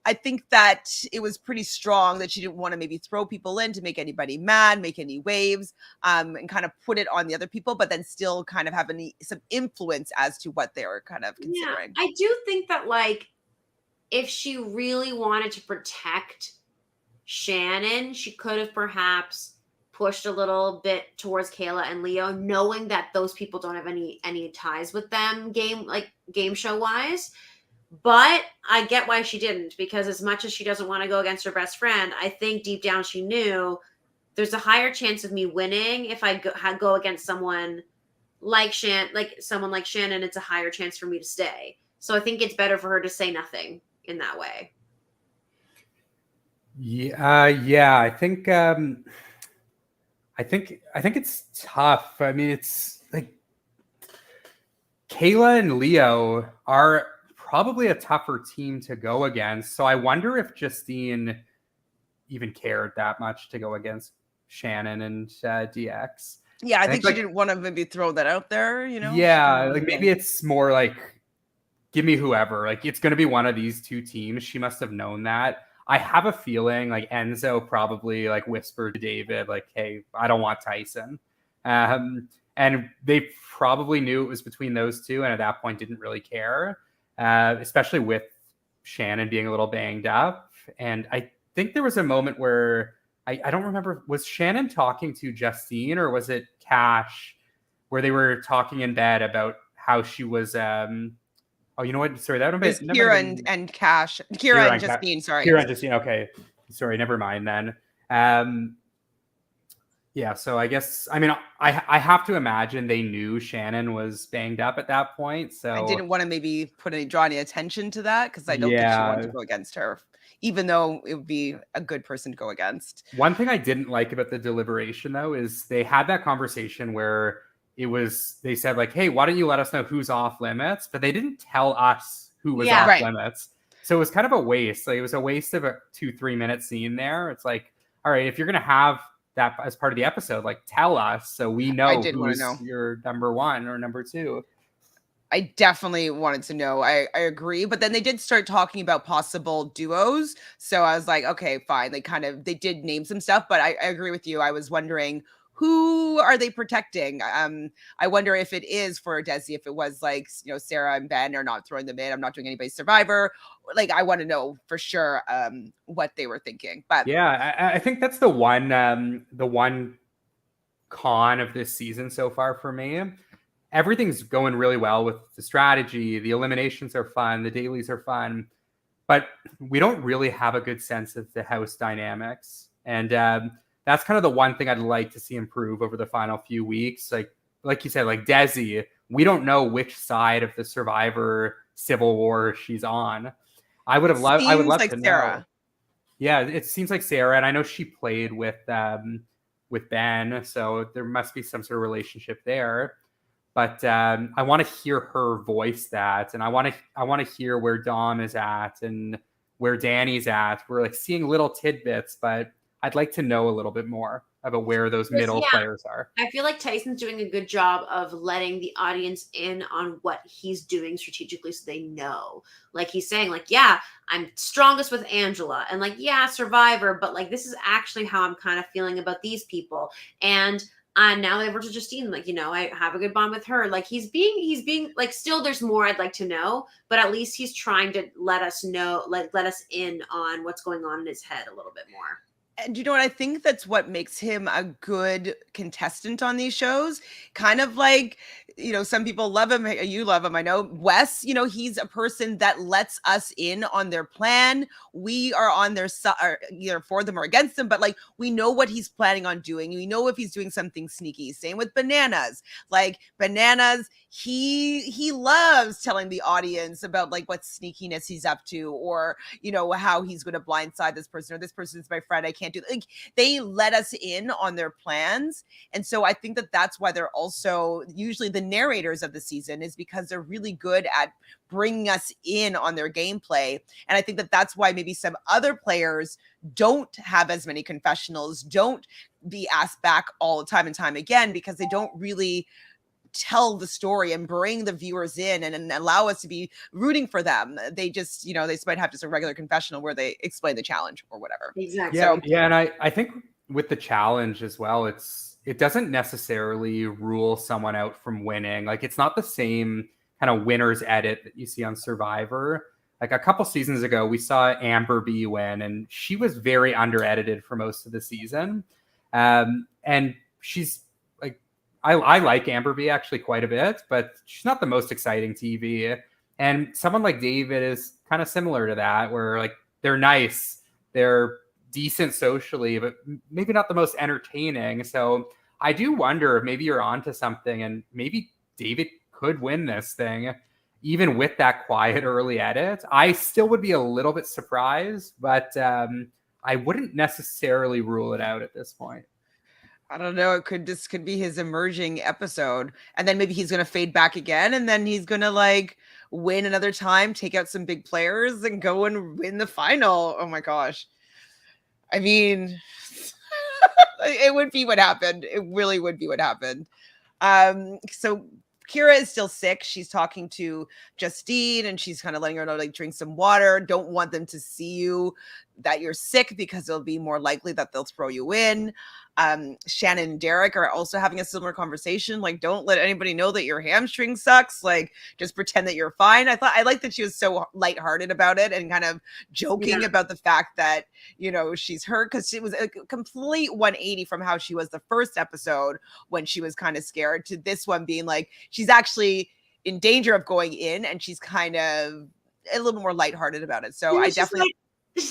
I think that it was pretty strong that she didn't want to maybe throw people in to make anybody mad, make any waves, and kind of put it on the other people, but then still kind of have some influence as to what they were kind of Yeah, considering. I do think that, like, if she really wanted to protect Shannon, she could have perhaps pushed a little bit towards Cayla and Leo, knowing that those people don't have any ties with them game show wise. But I get why she didn't, because as much as she doesn't want to go against her best friend, I think deep down she knew there's a higher chance of me winning if I go against someone like Shannon. It's a higher chance for me to stay. So I think it's better for her to say nothing in that way. Yeah. I think it's tough. I mean, it's like Cayla and Leo are probably a tougher team to go against. So I wonder if Justine even cared that much to go against Shannon and DX. Yeah, I think she didn't want to maybe throw that out there, Yeah, like maybe it's more like, give me whoever. Like, it's going to be one of these two teams. She must have known that. I have a feeling like Enzo probably like whispered to David, like, hey, I don't want Tyson. And they probably knew it was between those two, and at that point didn't really care, especially with Shannon being a little banged up. And I think there was a moment where I don't remember, was Shannon talking to Justine or was it Cash, where they were talking in bed about how she was oh, you know what? Sorry, that would have been Kyra and Cash. Kyra and Justine, sorry. Kyra and Justine, okay. Sorry, never mind then. Yeah, so I guess, I mean, I have to imagine they knew Shannon was banged up at that point. So I didn't want to maybe draw any attention to that, because I don't think she wanted to go against her, even though it would be a good person to go against. One thing I didn't like about the deliberation, though, is they had that conversation where they said like, hey, why don't you let us know who's off limits? But they didn't tell us who was off limits. So it was kind of a waste. Like, it was a waste of a 2-3 minute scene there. It's like, all right, if you're going to have that as part of the episode, like, tell us so we know who's your number one or number two. I definitely wanted to know. I agree. But then they did start talking about possible duos. So I was like, okay, fine. They did name some stuff, but I agree with you. I was wondering, who are they protecting? I wonder if it is for Desi, if it was like, Sarah and Ben are not throwing them in. I'm not doing anybody's Survivor. Like, I want to know for sure what they were thinking. But yeah, I think that's the one con of this season so far for me. Everything's going really well with the strategy. The eliminations are fun. The dailies are fun. But we don't really have a good sense of the house dynamics. And that's kind of the one thing I'd like to see improve over the final few weeks. Like you said, like Desi, we don't know which side of the Survivor civil war she's on. I would love to know. Sarah. Yeah, it seems like Sarah, and I know she played with Ben, so there must be some sort of relationship there. But I want to hear her voice that, and I want to hear where Dom is at and where Danny's at. We're like seeing little tidbits, but I'd like to know a little bit more about where those middle players are. I feel like Tyson's doing a good job of letting the audience in on what he's doing strategically so they know. Like, he's saying, like, yeah, I'm strongest with Angela, and like, yeah, Survivor, but like, this is actually how I'm kind of feeling about these people. And now they versus Justine, like, I have a good bond with her. Like, he's being like, still there's more I'd like to know, but at least he's trying to let us know, let us in on what's going on in his head a little bit more. And you know what? I think that's what makes him a good contestant on these shows. Kind of like, some people love him. You love him. I know. Wes, he's a person that lets us in on their plan. We are on their side, either for them or against them, but like, we know what he's planning on doing. We know if he's doing something sneaky. Same with Bananas. Like, Bananas, he loves telling the audience about like what sneakiness he's up to, or, how he's going to blindside this person, or this person's my friend. I can't do that. Like, they let us in on their plans. And so I think that that's why they're also usually the narrators of the season, is because they're really good at bringing us in on their gameplay. And I think that that's why maybe some other players don't have as many confessionals, don't be asked back all the time and time again, because they don't really tell the story and bring the viewers in and allow us to be rooting for them. They just, they might have just a regular confessional where they explain the challenge or whatever. Exactly. Yeah, yeah, and I think with the challenge as well, it doesn't necessarily rule someone out from winning. Like, it's not the same kind of winner's edit that you see on Survivor. Like, a couple seasons ago, we saw Amber B win, and she was very under-edited for most of the season. And she's like, I like Amber B actually quite a bit, but she's not the most exciting TV. And someone like David is kind of similar to that, where like they're nice, they're decent socially, but maybe not the most entertaining. So I do wonder if maybe you're onto something, and maybe David could win this thing, even with that quiet early edit. I still would be a little bit surprised, but I wouldn't necessarily rule it out at this point. I don't know. This could be his emerging episode. And then maybe he's going to fade back again. And then he's going to like win another time, take out some big players and go and win the final. Oh my gosh. I mean, it would be what happened. It really would be what happened. So Kyra is still sick. She's talking to Justine and she's kind of letting her know, like, drink some water. Don't want them to see you that you're sick because it'll be more likely that they'll throw you in. Shannon and Derek are also having a similar conversation. Like, don't let anybody know that your hamstring sucks. Like, just pretend that you're fine. I like that she was so lighthearted about it and kind of joking about the fact that, she's hurt, because it was a complete 180 from how she was the first episode when she was kind of scared to this one being like, she's actually in danger of going in and she's kind of a little bit more lighthearted about it. So I definitely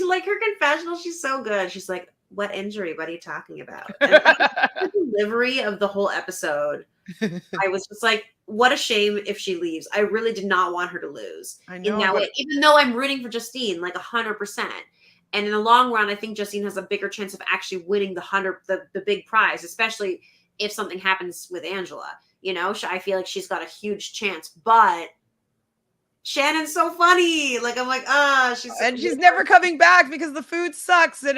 like her confessional. She's so good. She's like, what injury? What are you talking about? And the delivery of the whole episode, I was just like, what a shame if she leaves. I really did not want her to lose. I know, even though I'm rooting for Justine, like 100%. And in the long run, I think Justine has a bigger chance of actually winning the big prize, especially if something happens with Angela. I feel like she's got a huge chance, but Shannon's so funny. Like, I'm like, she's never coming back because the food sucks and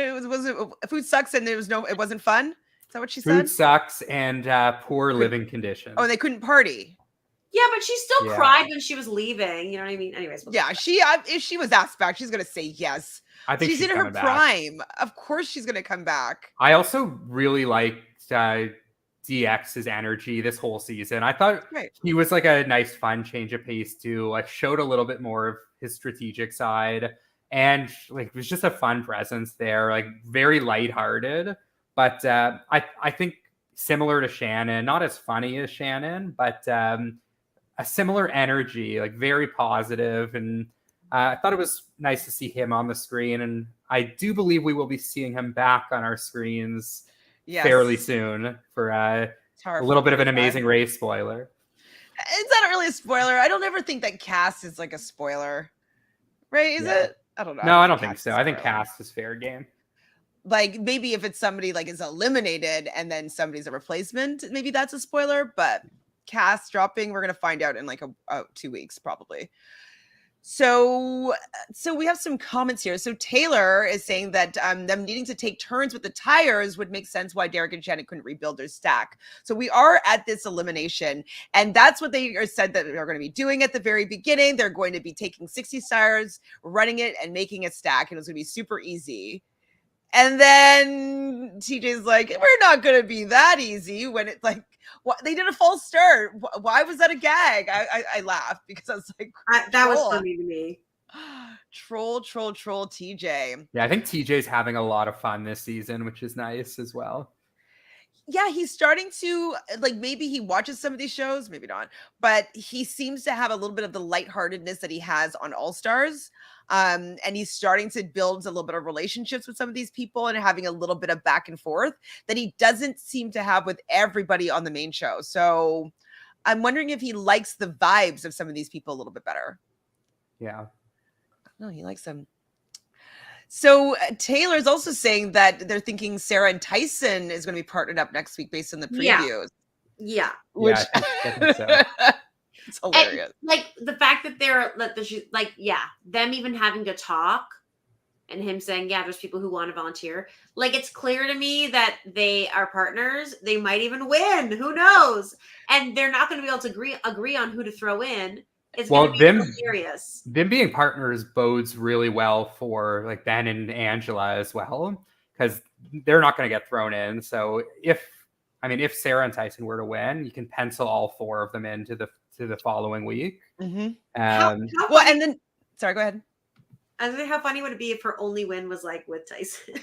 food sucks and it wasn't fun. Is that what she said? Food sucks and poor living conditions. Oh, they couldn't party. Yeah, but she still cried when she was leaving. You know what I mean? Anyways. If she was asked back, she's going to say yes. I think she's in her prime. Of course she's going to come back. I also really liked DX's energy this whole season. I thought he was like a nice, fun change of pace too. Like, showed a little bit more of his strategic side, and like it was just a fun presence there. Like, very lighthearted, but I think similar to Shannon, not as funny as Shannon, but a similar energy, like very positive. And I thought it was nice to see him on the screen, and I do believe we will be seeing him back on our screens fairly soon for a little bit of an Amazing Race spoiler. It's not really a spoiler. I don't ever think that cast is like a spoiler, right? Is it? I don't know. No, I don't think so. I think cast is fair game. Like, maybe if it's somebody like is eliminated and then somebody's a replacement, maybe that's a spoiler. But cast dropping, we're gonna find out in like 2 weeks probably. So we have some comments here. So Taylor is saying that them needing to take turns with the tires would make sense why Derek and Shannon couldn't rebuild their stack. So we are at this elimination, and that's what they said that they're going to be doing at the very beginning. They're going to be taking 60 tires, running it, and making a stack, and it's going to be super easy. And then TJ's like, we're not going to be that easy, when it's like, what, they did a false start. Why was that a gag? I laughed because I was like, that was funny to me. Troll TJ. Yeah, I think TJ's having a lot of fun this season, which is nice as well. Yeah, he's starting to, like, maybe he watches some of these shows, maybe not, but he seems to have a little bit of the lightheartedness that he has on All Stars. And he's starting to build a little bit of relationships with some of these people and having a little bit of back and forth that he doesn't seem to have with everybody on the main show. So I'm wondering if he likes the vibes of some of these people a little bit better. Yeah. No, he likes them. So Taylor is also saying that they're thinking Sarah and Tyson is going to be partnered up next week based on the previews. Yeah. Which I think so. It's hilarious. And, like, the fact that they're them even having to talk and him saying, yeah, there's people who want to volunteer. Like, it's clear to me that they are partners. They might even win. Who knows? And they're not going to be able to agree on who to throw in. It's going to be hilarious. Them being partners bodes really well for like Ben and Angela as well, because they're not going to get thrown in. So if Sarah and Tyson were to win, you can pencil all 4 of them into the following week. Mm-hmm. Well, and then sorry, go ahead. I was like, how funny would it be if her only win was like with Tyson?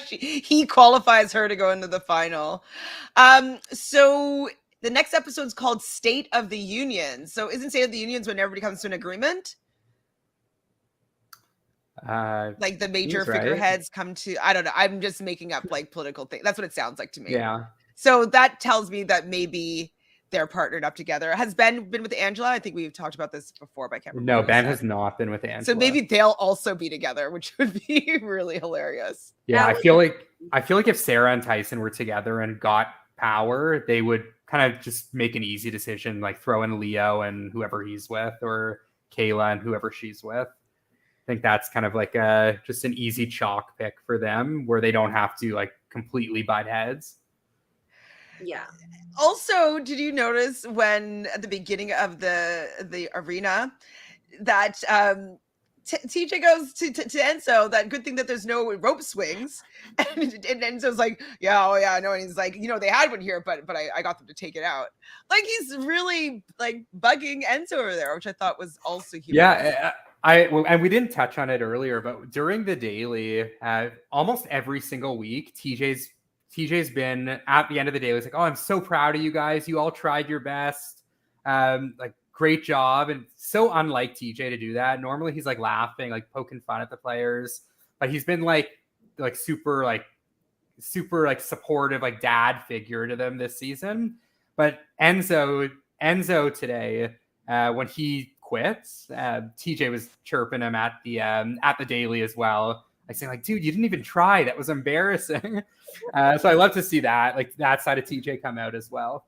He qualifies her to go into the final. So the next episode is called State of the Union. So isn't State of the Unions when everybody comes to an agreement? Like the major figureheads come to, I don't know. I'm just making up like political things. That's what it sounds like to me. Yeah. So that tells me that maybe they're partnered up together. Has Ben been with Angela? I think we've talked about this before, but I can't remember. No, Ben has not been with Angela. So maybe they'll also be together, which would be really hilarious. Yeah, I feel like if Sarah and Tyson were together and got power, they would kind of just make an easy decision, like throw in Leo and whoever he's with, or Cayla and whoever she's with. I think that's kind of like just an easy chalk pick for them, where they don't have to like completely butt heads. Yeah. Also, did you notice when at the beginning of the arena that TJ goes to Enzo, that good thing that there's no rope swings, and Enzo's like, yeah, oh yeah, I know, and he's like, they had one here, but I got them to take it out. Like, he's really like bugging Enzo over there, which I thought was also humorous. Yeah. And we didn't touch on it earlier, but during the daily, almost every single week, TJ's been at the end of the day, he's like, oh, I'm so proud of you guys. You all tried your best. Like, great job. And so unlike TJ to do that. Normally he's like laughing, like poking fun at the players, but he's been like super supportive, like dad figure to them this season. But Enzo today, when he quits, TJ was chirping him at the daily as well, like saying like, dude, you didn't even try. That was embarrassing. So I love to see that, like, that side of TJ come out as well.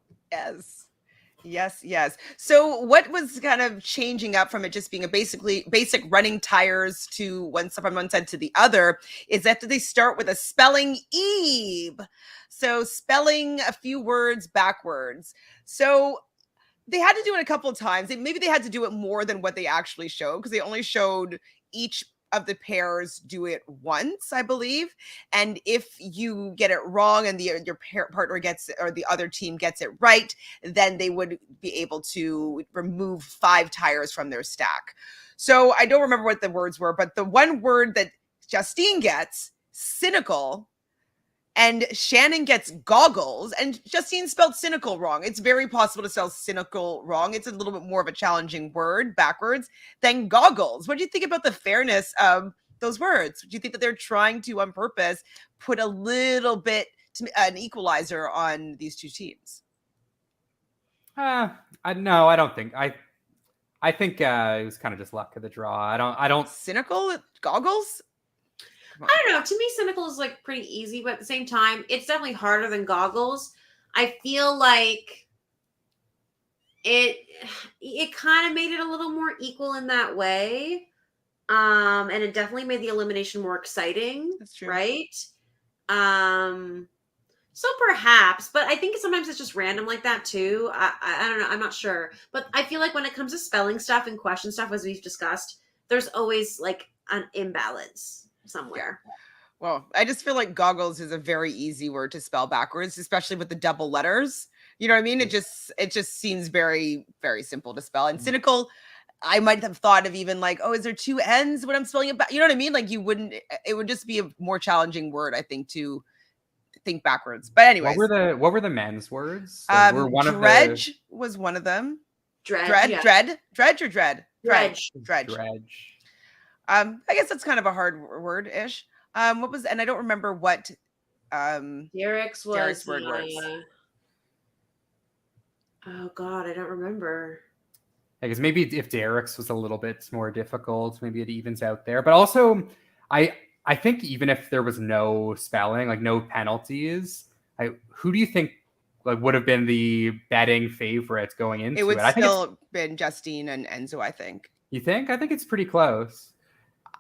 Yes. So what was kind of changing up from it just being a basic running tires to one step on one side to the other is that they start with a spelling ebe. So spelling a few words backwards. So they had to do it a couple of times. Maybe they had to do it more than what they actually showed, because they only showed each of the pairs do it once, I believe. And if you get it wrong and your partner gets it, or the other team gets it right, then they would be able to remove 5 tires from their stack. So I don't remember what the words were, but the one word that Justine gets, cynical, and Shannon gets goggles, and Justine spelled cynical wrong. It's very possible to spell cynical wrong. It's a little bit more of a challenging word backwards than goggles. What do you think about the fairness of those words? Do you think that they're trying to, on purpose, put a little bit an equalizer on these two teams? No, I don't think. I think it was kind of just luck of the draw. I don't. Cynical goggles? I don't know. To me, cynical is like pretty easy, but at the same time, it's definitely harder than goggles. I feel like it kind of made it a little more equal in that way. And it definitely made the elimination more exciting. That's true. Right? So perhaps, but I think sometimes it's just random like that too. I don't know. I'm not sure. But I feel like when it comes to spelling stuff and question stuff, as we've discussed, there's always like an imbalance somewhere. Well, I just feel like goggles is a very easy word to spell backwards, especially with the double letters. You know what I mean? It just seems very, very simple to spell. And cynical, I might have thought of even like, oh, is there 2 N's when I'm spelling it back? You know what I mean? Like it would just be a more challenging word, I think, to think backwards. But anyways. What were the men's words? Dredge was one of them. Dredge or dread? Dredge. I guess that's kind of a hard word-ish. And I don't remember what Derek's word was. Oh God, I don't remember. Because maybe if Derek's was a little bit more difficult, maybe it evens out there. But also, I think even if there was no spelling, like no penalties, who do you think like would have been the betting favorite going into it? It would still been Justine and Enzo, I think. You think? I think it's pretty close.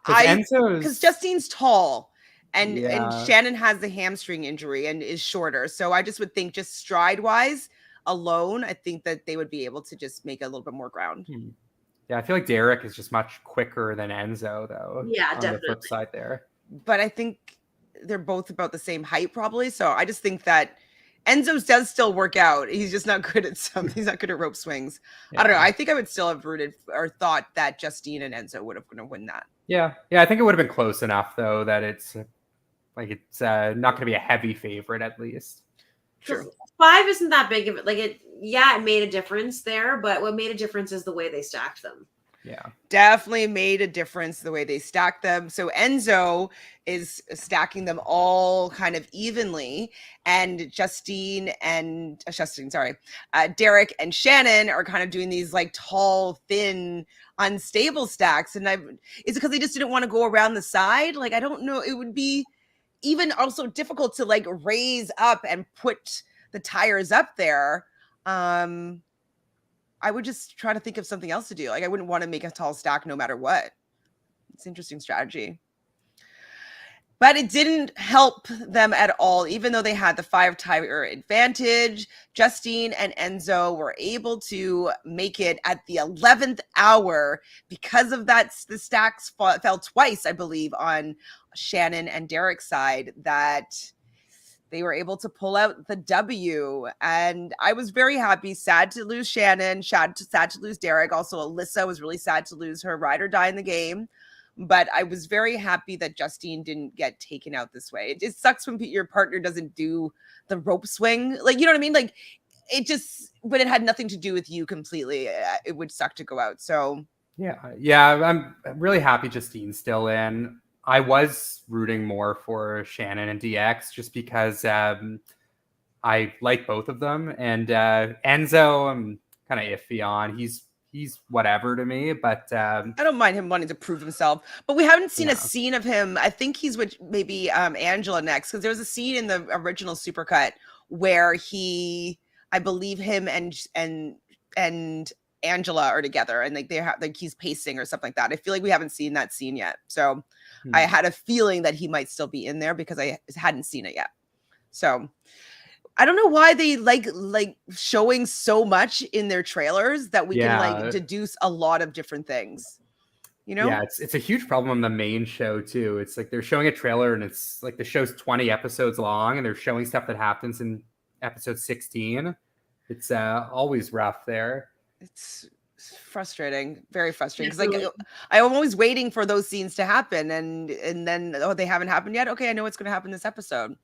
Because Justine's tall. And Yeah. Shannon has the hamstring injury and is shorter. So I just would think just stride wise alone, I think that they would be able to just make a little bit more ground. Yeah, I feel like Derek is just much quicker than Enzo, though. Yeah, on definitely. the flip side there. But I think they're both about the same height, probably. So I just think that Enzo does still work out. He's just not good at he's not good at rope swings. Yeah. I don't know. I think I would still have rooted or thought that Justine and Enzo would have going to win that. Yeah. I think it would have been close enough, though, that it's not going to be a heavy favorite at least. True. 5 isn't that big of it. Like it made a difference there, but what made a difference is the way they stacked them. Yeah. Definitely made a difference the way they stacked them. So Enzo is stacking them all kind of evenly, and Derek and Shannon are kind of doing these like tall, thin, unstable stacks. And is it because they just didn't want to go around the side? Like, I don't know. It would be even also difficult to like raise up and put the tires up there. I would just try to think of something else to do. Like, I wouldn't want to make a tall stack no matter what. It's an interesting strategy. But it didn't help them at all. Even though they had the 5-tire advantage, Justine and Enzo were able to make it at the 11th hour. Because of that, the stacks fell twice, I believe, on Shannon and Derek's side, that they were able to pull out the W. And I was very happy. Sad to lose Shannon, sad to lose Derek. Also, Alyssa was really sad to lose her ride or die in the game. But I was very happy that Justine didn't get taken out this way. It just sucks when your partner doesn't do the rope swing. Like, you know what I mean? Like, but it had nothing to do with you completely. It would suck to go out. So, yeah, I'm really happy Justine's still in. I was rooting more for Shannon and DX just because I like both of them. And Enzo, I'm kind of iffy on. He's whatever to me, but I don't mind him wanting to prove himself. But we haven't seen a scene of him. I think he's with maybe Angela next, because there was a scene in the original Supercut where I believe him and Angela are together, and like he's pacing or something like that. I feel like we haven't seen that scene yet. So I had a feeling that he might still be in there because I hadn't seen it yet. So I don't know why they like showing so much in their trailers that we can like deduce a lot of different things. You know? Yeah, it's a huge problem on the main show too. It's like they're showing a trailer and it's like the show's 20 episodes long and they're showing stuff that happens in episode 16. It's always rough there. It's frustrating, very frustrating, because like I'm always waiting for those scenes to happen, and then they haven't happened yet. Okay, I know what's going to happen this episode.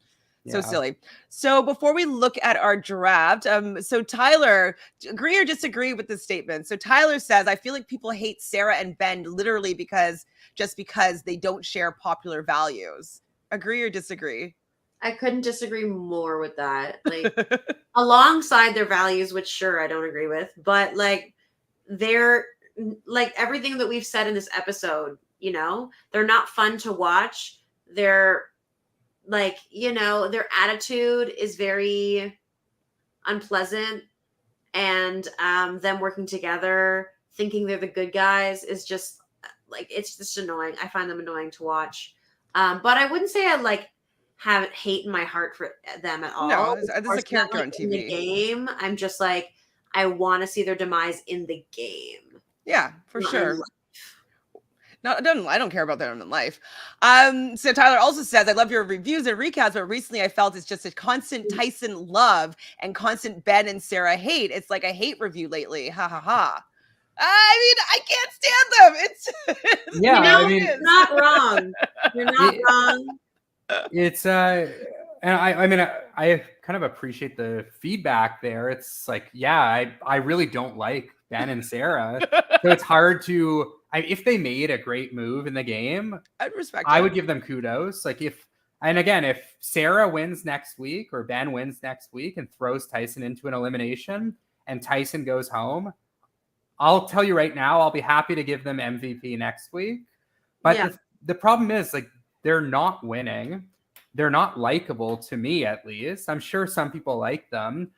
So silly. So before we look at our draft, so Tyler, agree or disagree with this statement? So Tyler says, I feel like people hate Sarah and Ben literally because they don't share popular values. Agree or disagree? I couldn't disagree more with that. Like alongside their values, which sure I don't agree with, but like they're like everything that we've said in this episode, you know, they're not fun to watch. They're like, you know, their attitude is very unpleasant, and them working together, thinking they're the good guys is just like, it's just annoying. I find them annoying to watch. But I wouldn't say I like have hate in my heart for them at all. No, this is a character on TV. In the game, I'm just like, I want to see their demise in the game. Yeah, for sure. No, I don't care about them in life. So Tyler also says, I love your reviews and recaps, but recently I felt it's just a constant Tyson love and constant Ben and Sarah hate. It's like a hate review lately. Ha ha ha. I mean, I can't stand them. It's yeah, you know, I mean, you're not wrong. You're not wrong. It's and I mean I kind of appreciate the feedback there. It's like, yeah, I really don't like Ben and Sarah, so it's hard to. If they made a great move in the game, I'd respect. I would give them kudos. Like if Sarah wins next week or Ben wins next week and throws Tyson into an elimination and Tyson goes home, I'll tell you right now, I'll be happy to give them MVP next week. But the problem is, like, they're not winning. They're not likable to me, at least. I'm sure some people like them.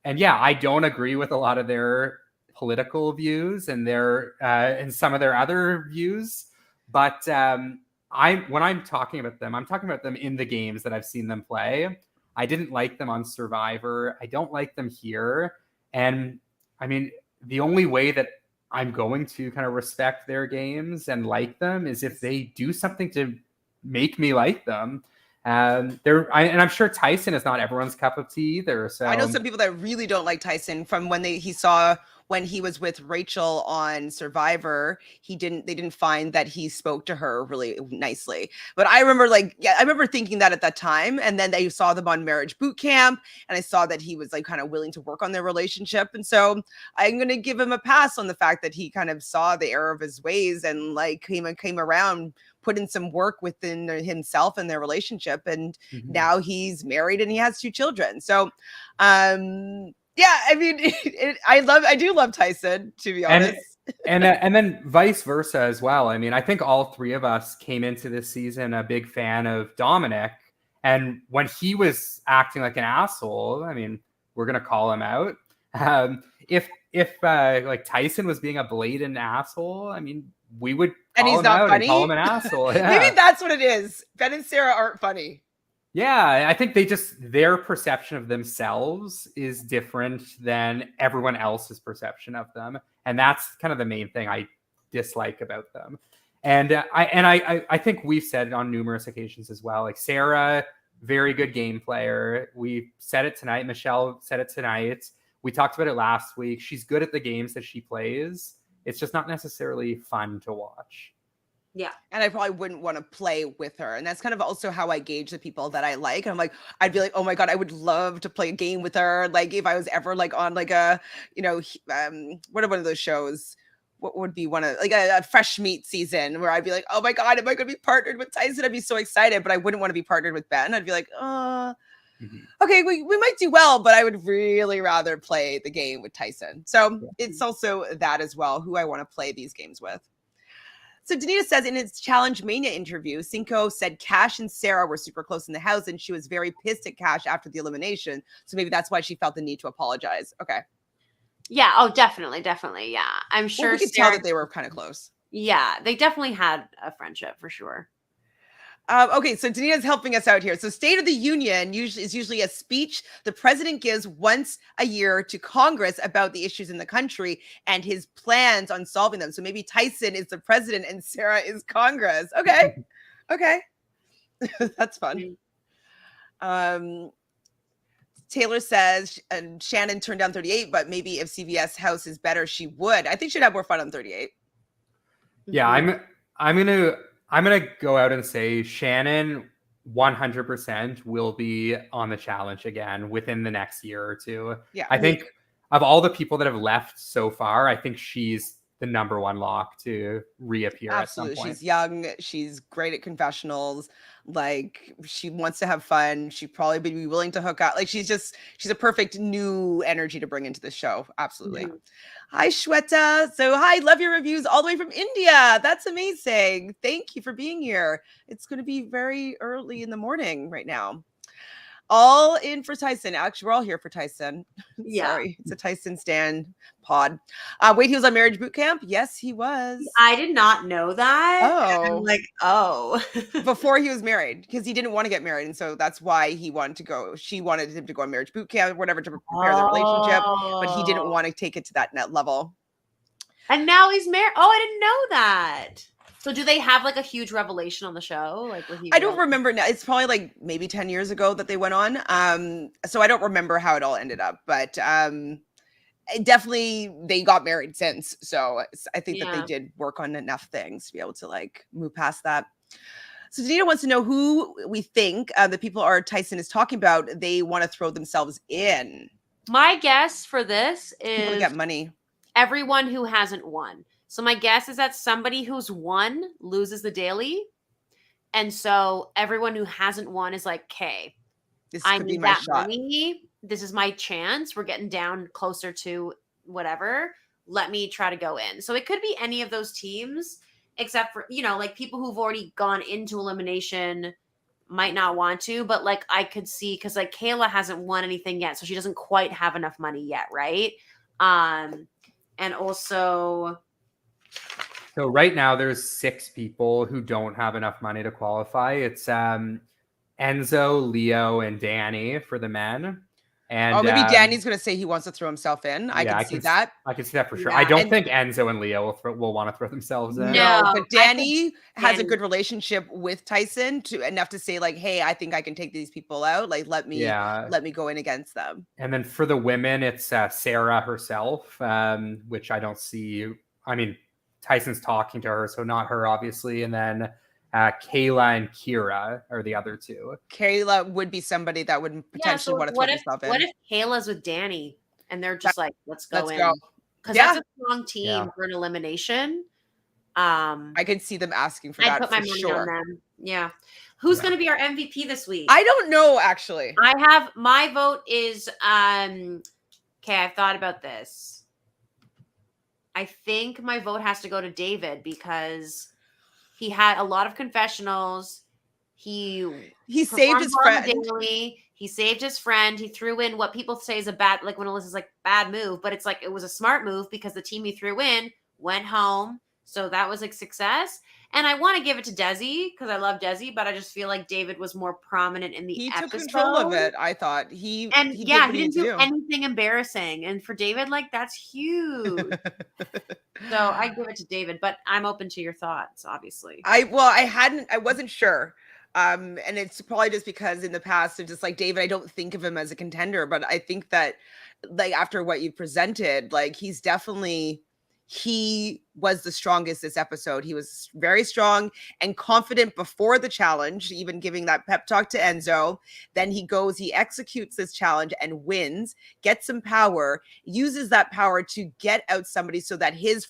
And yeah, I don't agree with a lot of their political views and their and some of their other views. But when I'm talking about them, I'm talking about them in the games that I've seen them play. I didn't like them on Survivor. I don't like them here. And I mean, the only way that I'm going to kind of respect their games and like them is if they do something to make me like them. And I'm sure Tyson is not everyone's cup of tea either. So I know some people that really don't like Tyson from when he saw when he was with Rachel on Survivor. They didn't find that he spoke to her really nicely. But I remember I remember thinking that at that time. And then they saw them on Marriage Boot Camp, and I saw that he was like kind of willing to work on their relationship. And so I'm gonna give him a pass on the fact that he kind of saw the error of his ways and like came around, put in some work within himself and their relationship, and now he's married and he has 2 children. So yeah, I mean, I do love Tyson, to be honest. And then vice versa as well. I mean, I think all 3 of us came into this season a big fan of Domenick, and when he was acting like an asshole, I mean, we're gonna call him out. If like Tyson was being a blatant asshole, I mean, we would call him out and call him an asshole. Yeah. Maybe that's what it is. Ben and Sarah aren't funny. Yeah, I think their perception of themselves is different than everyone else's perception of them. And that's kind of the main thing I dislike about them. And I think we've said it on numerous occasions as well. Like Sarah, very good game player. We said it tonight. Michelle said it tonight. We talked about it last week. She's good at the games that she plays. It's just not necessarily fun to watch. Yeah. And I probably wouldn't want to play with her. And that's kind of also how I gauge the people that I like. And I'm like, I'd be like, oh my God, I would love to play a game with her. Like if I was ever like on like a, what are one of those shows? What would be one of like a fresh meat season where I'd be like, oh my God, am I going to be partnered with Tyson? I'd be so excited, but I wouldn't want to be partnered with Ben. I'd be like, okay, we might do well, but I would really rather play the game with Tyson. So it's also that as well, who I want to play these games with. So Danita says in its Challenge Mania interview, Cinco said Cash and Sarah were super close in the house, and she was very pissed at Cash after the elimination. So maybe that's why she felt the need to apologize. Okay. Yeah. Oh, definitely. Yeah. I'm sure we could tell that they were kind of close. Yeah. They definitely had a friendship for sure. Okay, so Danita's helping us out here. So State of the Union is usually a speech the president gives once a year to Congress about the issues in the country and his plans on solving them. So maybe Tyson is the president and Sarah is Congress. Okay. Okay. That's fun. Taylor says, and Shannon turned down 38, but maybe if CBS House is better, she would. I think she'd have more fun on 38. Yeah, I'm gonna go out and say Shannon 100% will be on the challenge again within the next year or 2. Yeah, I think of all the people that have left so far, I think she's the number 1 lock to reappear. Absolutely. At some point. She's young. She's great at confessionals. Like she wants to have fun. She'd probably be willing to hook up. Like she's a perfect new energy to bring into the show. Absolutely. Mm-hmm. Hi, Shweta. So hi, love your reviews all the way from India. That's amazing. Thank you for being here. It's going to be very early in the morning right now. All in for Tyson. Actually, we're all here for Tyson. Yeah. Sorry. It's a Tyson Stan pod. Wait, he was on Marriage Boot Camp? Yes, he was. I did not know that. Oh. I'm like, oh. Before he was married, because he didn't want to get married. And so that's why he wanted to go. She wanted him to go on Marriage Boot Camp or whatever to prepare the relationship. But he didn't want to take it to that net level. And now he's married. Oh, I didn't know that. So do they have like a huge revelation on the show? Like I don't remember now. It's probably like maybe 10 years ago that they went on. So I don't remember how it all ended up, but definitely they got married since. So I think that they did work on enough things to be able to like move past that. So Danita wants to know who we think the people Tyson is talking about. They want to throw themselves in. My guess for this is people get money. Everyone who hasn't won. So my guess is that somebody who's won loses the daily. And so everyone who hasn't won is like, okay, I need that money. This is my chance. We're getting down closer to whatever. Let me try to go in. So it could be any of those teams, except for, like people who've already gone into elimination might not want to, but like I could see, because like Cayla hasn't won anything yet. So she doesn't quite have enough money yet. Right. And also, So right now there's 6 people who don't have enough money to qualify. It's Enzo, Leo, and Danny for the men. And maybe Danny's going to say he wants to throw himself in. I yeah, can see that. I can see that for sure. Yeah, I don't and- think Enzo and Leo will want to throw themselves in. No, No, but Danny has a Danny- good relationship with Tyson enough to say like, hey, I think I can take these people out. Like, let me go in against them. And then for the women, it's Sarah herself, which I don't see. I mean, Tyson's talking to her, so not her, obviously. And then Cayla and Kyra are the other 2. Cayla would be somebody that would potentially want to throw themselves in. What if Kayla's with Danny and they're just like, let's go in? Because Yeah. that's a strong team for an elimination. I could see them asking for I'd that put my for money sure. on them. Yeah. Who's going to be our MVP this week? I don't know, actually. I have my vote is okay, I've thought about this. I think my vote has to go to David because he had a lot of confessionals. He saved his friend. Daily. He saved his friend. He threw in what people say is a bad, like when Alyssa's like bad move, but it's like it was a smart move because the team he threw in went home. So that was like success. And I want to give it to Desi because I love Desi, but I just feel like David was more prominent in the episode. He took control of it, I thought. He didn't do anything embarrassing. And for David, like that's huge. So I give it to David, but I'm open to your thoughts, obviously. I wasn't sure. And it's probably just because in the past of just like David, I don't think of him as a contender, but I think that like after what you presented, like he was the strongest this episode. He was very strong and confident before the challenge, even giving that pep talk to Enzo. Then he executes this challenge and wins, gets some power, uses that power to get out somebody so that his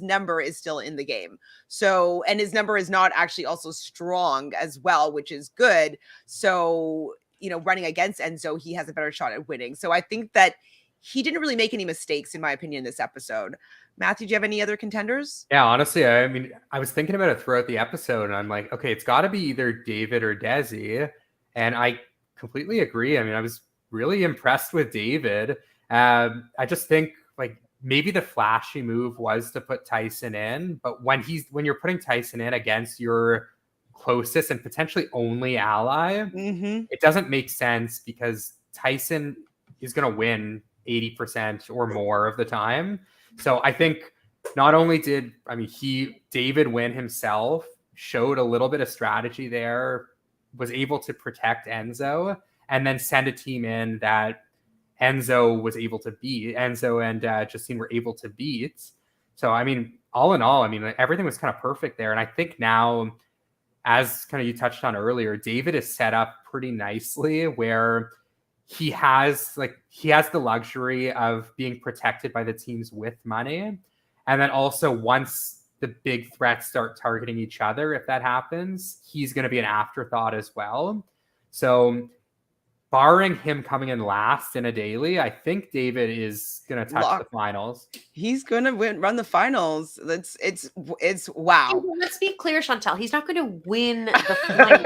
number is still in the game. So, and his number is not actually also strong as well, which is good. So, running against Enzo, he has a better shot at winning. So I think that he didn't really make any mistakes, in my opinion, this episode. Matthew, do you have any other contenders? Yeah, honestly, I mean, I was thinking about it throughout the episode, and I'm like, okay, it's got to be either David or Desi, and I completely agree. I mean, I was really impressed with David. I just think like maybe the flashy move was to put Tyson in, but when you're putting Tyson in against your closest and potentially only ally, it doesn't make sense because Tyson is going to win 80% or more of the time. So I think not only did David win himself, showed a little bit of strategy there, was able to protect Enzo, and then send a team in that Enzo was able to beat. Enzo and Justine were able to beat. So I mean, all in all, I mean, everything was kind of perfect there. And I think now, as kind of you touched on earlier, David is set up pretty nicely where he has the luxury of being protected by the teams with money. And then also once the big threats start targeting each other, if that happens, he's going to be an afterthought as well. So barring him coming in last in a daily, I think David is going to touch the finals. He's going to run the finals. It's wow. Let's be clear, Chantele. He's not going to win the finals.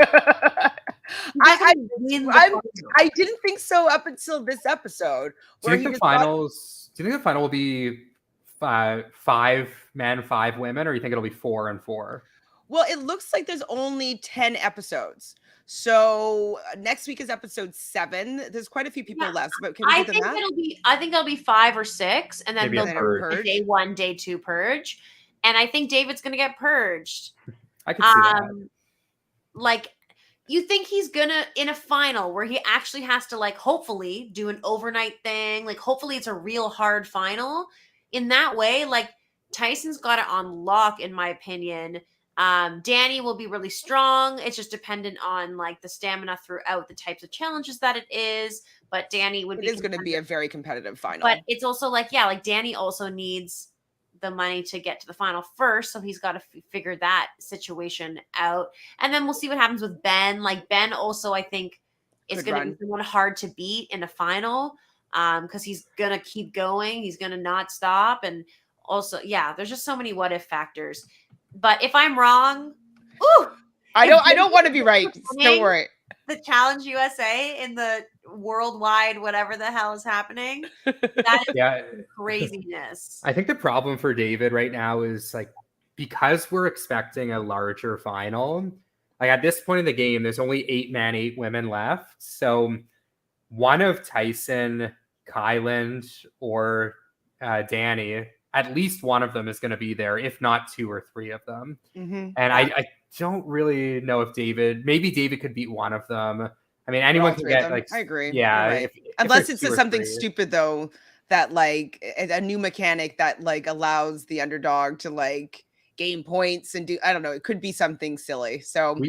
I didn't think so up until this episode. Do you think the final will be 5 men, 5 women, or you think it'll be 4 and 4? Well, it looks like there's only 10 episodes. So next week is episode 7. There's quite a few people left, but can we I think it'll be 5 or 6, and then they'll purge. Day 1, day 2 purge. And I think David's going to get purged. I can see that. Like, you think he's gonna in a final where he actually has to like hopefully do an overnight thing, like hopefully it's a real hard final in that way. Like Tyson's got it on lock, in my opinion. Danny will be really strong. It's just dependent on like the stamina throughout the types of challenges that it is. But Danny would be. It is going to be a very competitive final. But it's also like like Danny also needs the money to get to the final first, so he's got to figure that situation out, and then we'll see what happens with Ben. Like Ben also, I think, is going to be someone hard to beat in a final, because he's going to keep going, he's going to not stop, and also, there's just so many what if factors. But if I'm wrong, I don't want to be right. Don't worry. The Challenge USA in the worldwide whatever the hell is happening, that is craziness. I think the problem for David right now is like because we're expecting a larger final, like at this point in the game, there's only 8 men, 8 women left. So one of Tyson, Kyland, or Danny, at least one of them is going to be there, if not 2 or 3 of them. Mm-hmm. And I don't really know if maybe David could beat one of them. I mean, anyone can get like, I agree. yeah, right. if Unless there's it's 2 or something 3. stupid though, that like a new mechanic that like allows the underdog to like gain points and do, I don't know, it could be something silly. So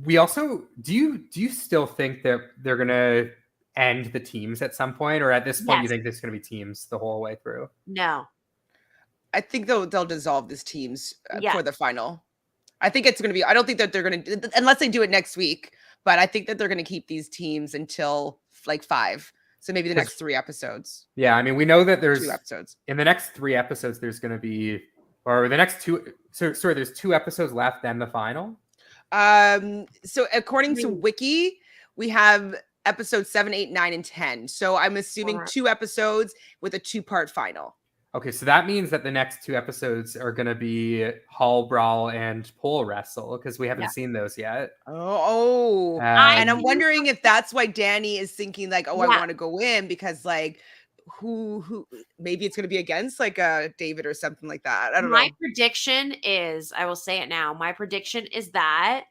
we also, do you still think that they're gonna end the teams at some point, or at this point you Yes. think there's gonna be teams the whole way through? No. I think they'll dissolve these teams Yeah. for the final. I think it's going to be, I don't think that they're going to, unless they do it next week, but I think that they're going to keep these teams until like 5. So maybe the next 3 episodes. Yeah, I mean, we know that there's 2 episodes. In the next 3 episodes, there's going to be, or the next 2, sorry, there's 2 episodes left, then the final? So according to Wiki, we have episodes 7, 8, 9, and 10. So I'm assuming 2 episodes with a 2-part final. Okay, so that means that the next 2 episodes are going to be Hall Brawl and Pole Wrestle, because we haven't seen those yet. And I'm wondering if that's why Danny is thinking like, I want to go in, because like who maybe it's going to be against like David or something like that. I don't know. My prediction is, I will say it now. My prediction is that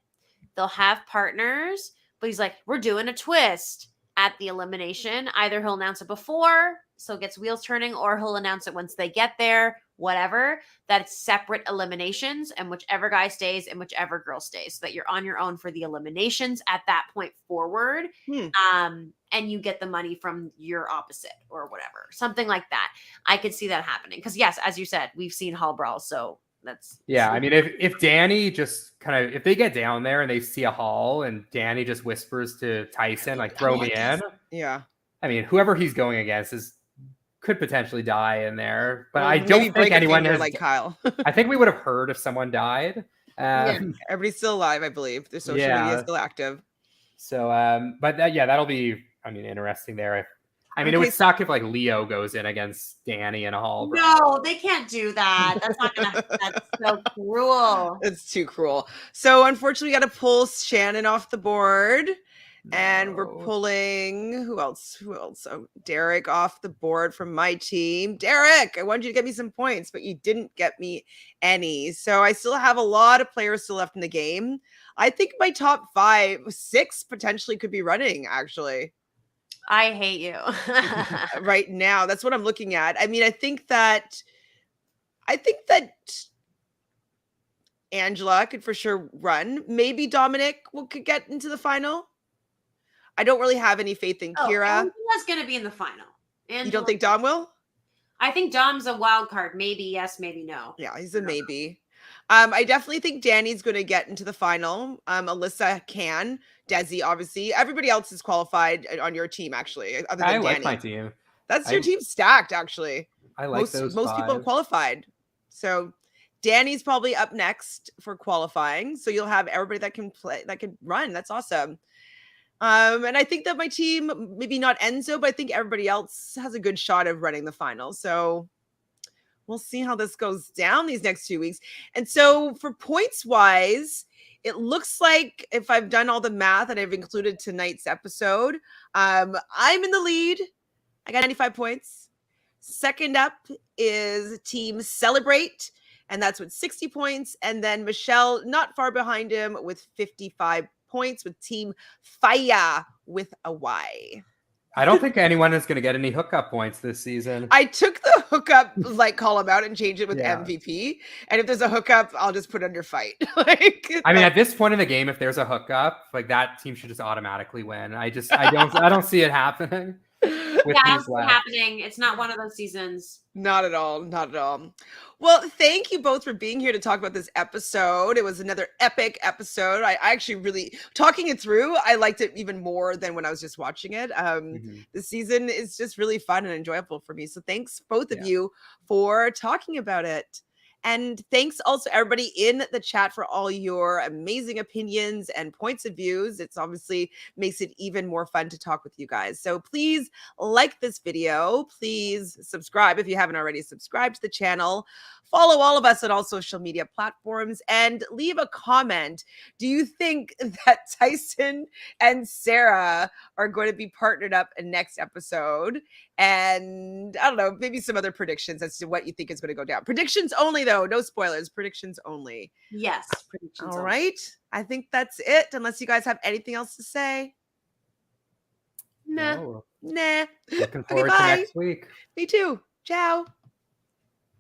they'll have partners, but he's like, we're doing a twist at the elimination. Either he'll announce it before, so it gets wheels turning, or he'll announce it once they get there, whatever, that it's separate eliminations, and whichever guy stays and whichever girl stays, so that you're on your own for the eliminations at that point forward. And you get the money from your opposite or whatever, something like that. I could see that happening. Because yes, as you said, we've seen Hall Brawl, so that's I mean, if Danny just kind of, if they get down there and they see a Hall and Danny just whispers to Tyson, like, throw me in. Yeah. I mean, whoever he's going against could potentially die in there, but Well, I don't think anyone has, like Kyle. I think we would have heard if someone died. Everybody's still alive, I believe. Their social media is still active. So, but that'll be, I mean, interesting there. I mean, it would suck if like Leo goes in against Danny in a Hall. No, they can't do that. That's not gonna. That's so cruel. It's too cruel. So unfortunately, we got to pull Shannon off the board, and we're pulling who else? Oh, Derek off the board from my team. Derek, I wanted you to get me some points, but you didn't get me any. So I still have a lot of players still left in the game. I think my top 6 potentially could be running, actually. I hate you. Right now. That's what I'm looking at. I mean, I think that Angela could for sure run. Maybe Domenick could get into the final. I don't really have any faith in Kyra. Angela's going to be in the final. You don't think Dom will? I think Dom's a wild card. Maybe yes, maybe no. Yeah, he's a maybe. I definitely think Danny's going to get into the final. Alyssa can. Desi, obviously. Everybody else is qualified on your team, actually, other than Danny. I like my team. That's your team stacked, actually. I like most people have qualified. So Danny's probably up next for qualifying. So you'll have everybody that can play, that can run. That's awesome. And I think that my team, maybe not Enzo, but I think everybody else has a good shot of running the final. So we'll see how this goes down these next 2 weeks. And so for points wise, it looks like if I've done all the math and I've included tonight's episode, I'm in the lead. I got 95 points. Second up is Team Celybrate, and that's with 60 points. And then Michelle, not far behind him, with 55 points, with Team Fyre with a Y. I don't think anyone is going to get any hookup points this season. I took the hookup column out and changed it with MVP. And if there's a hookup, I'll just put under fight. I mean, at this point in the game, if there's a hookup, like that team should just automatically win. I don't see it happening. It's happening. It's not one of those seasons. Not at all. Not at all. Well, thank you both for being here to talk about this episode. It was another epic episode. I actually really, talking it through, I liked it even more than when I was just watching it. The season is just really fun and enjoyable for me. So thanks both of you for talking about it. And thanks also everybody in the chat for all your amazing opinions and points of views. It's obviously makes it even more fun to talk with you guys. So please like this video. Please subscribe if you haven't already subscribed to the channel. Follow all of us on all social media platforms and leave a comment. Do you think that Tyson and Sarah are going to be partnered up in next episode? And I don't know, maybe some other predictions as to what you think is going to go down. Predictions only, though. No spoilers. Predictions only. Yes. Predictions All only. right. I think that's it. Unless you guys have anything else to say. Nah. No. Nah. Looking Okay, forward to bye. next week. Me too. Ciao.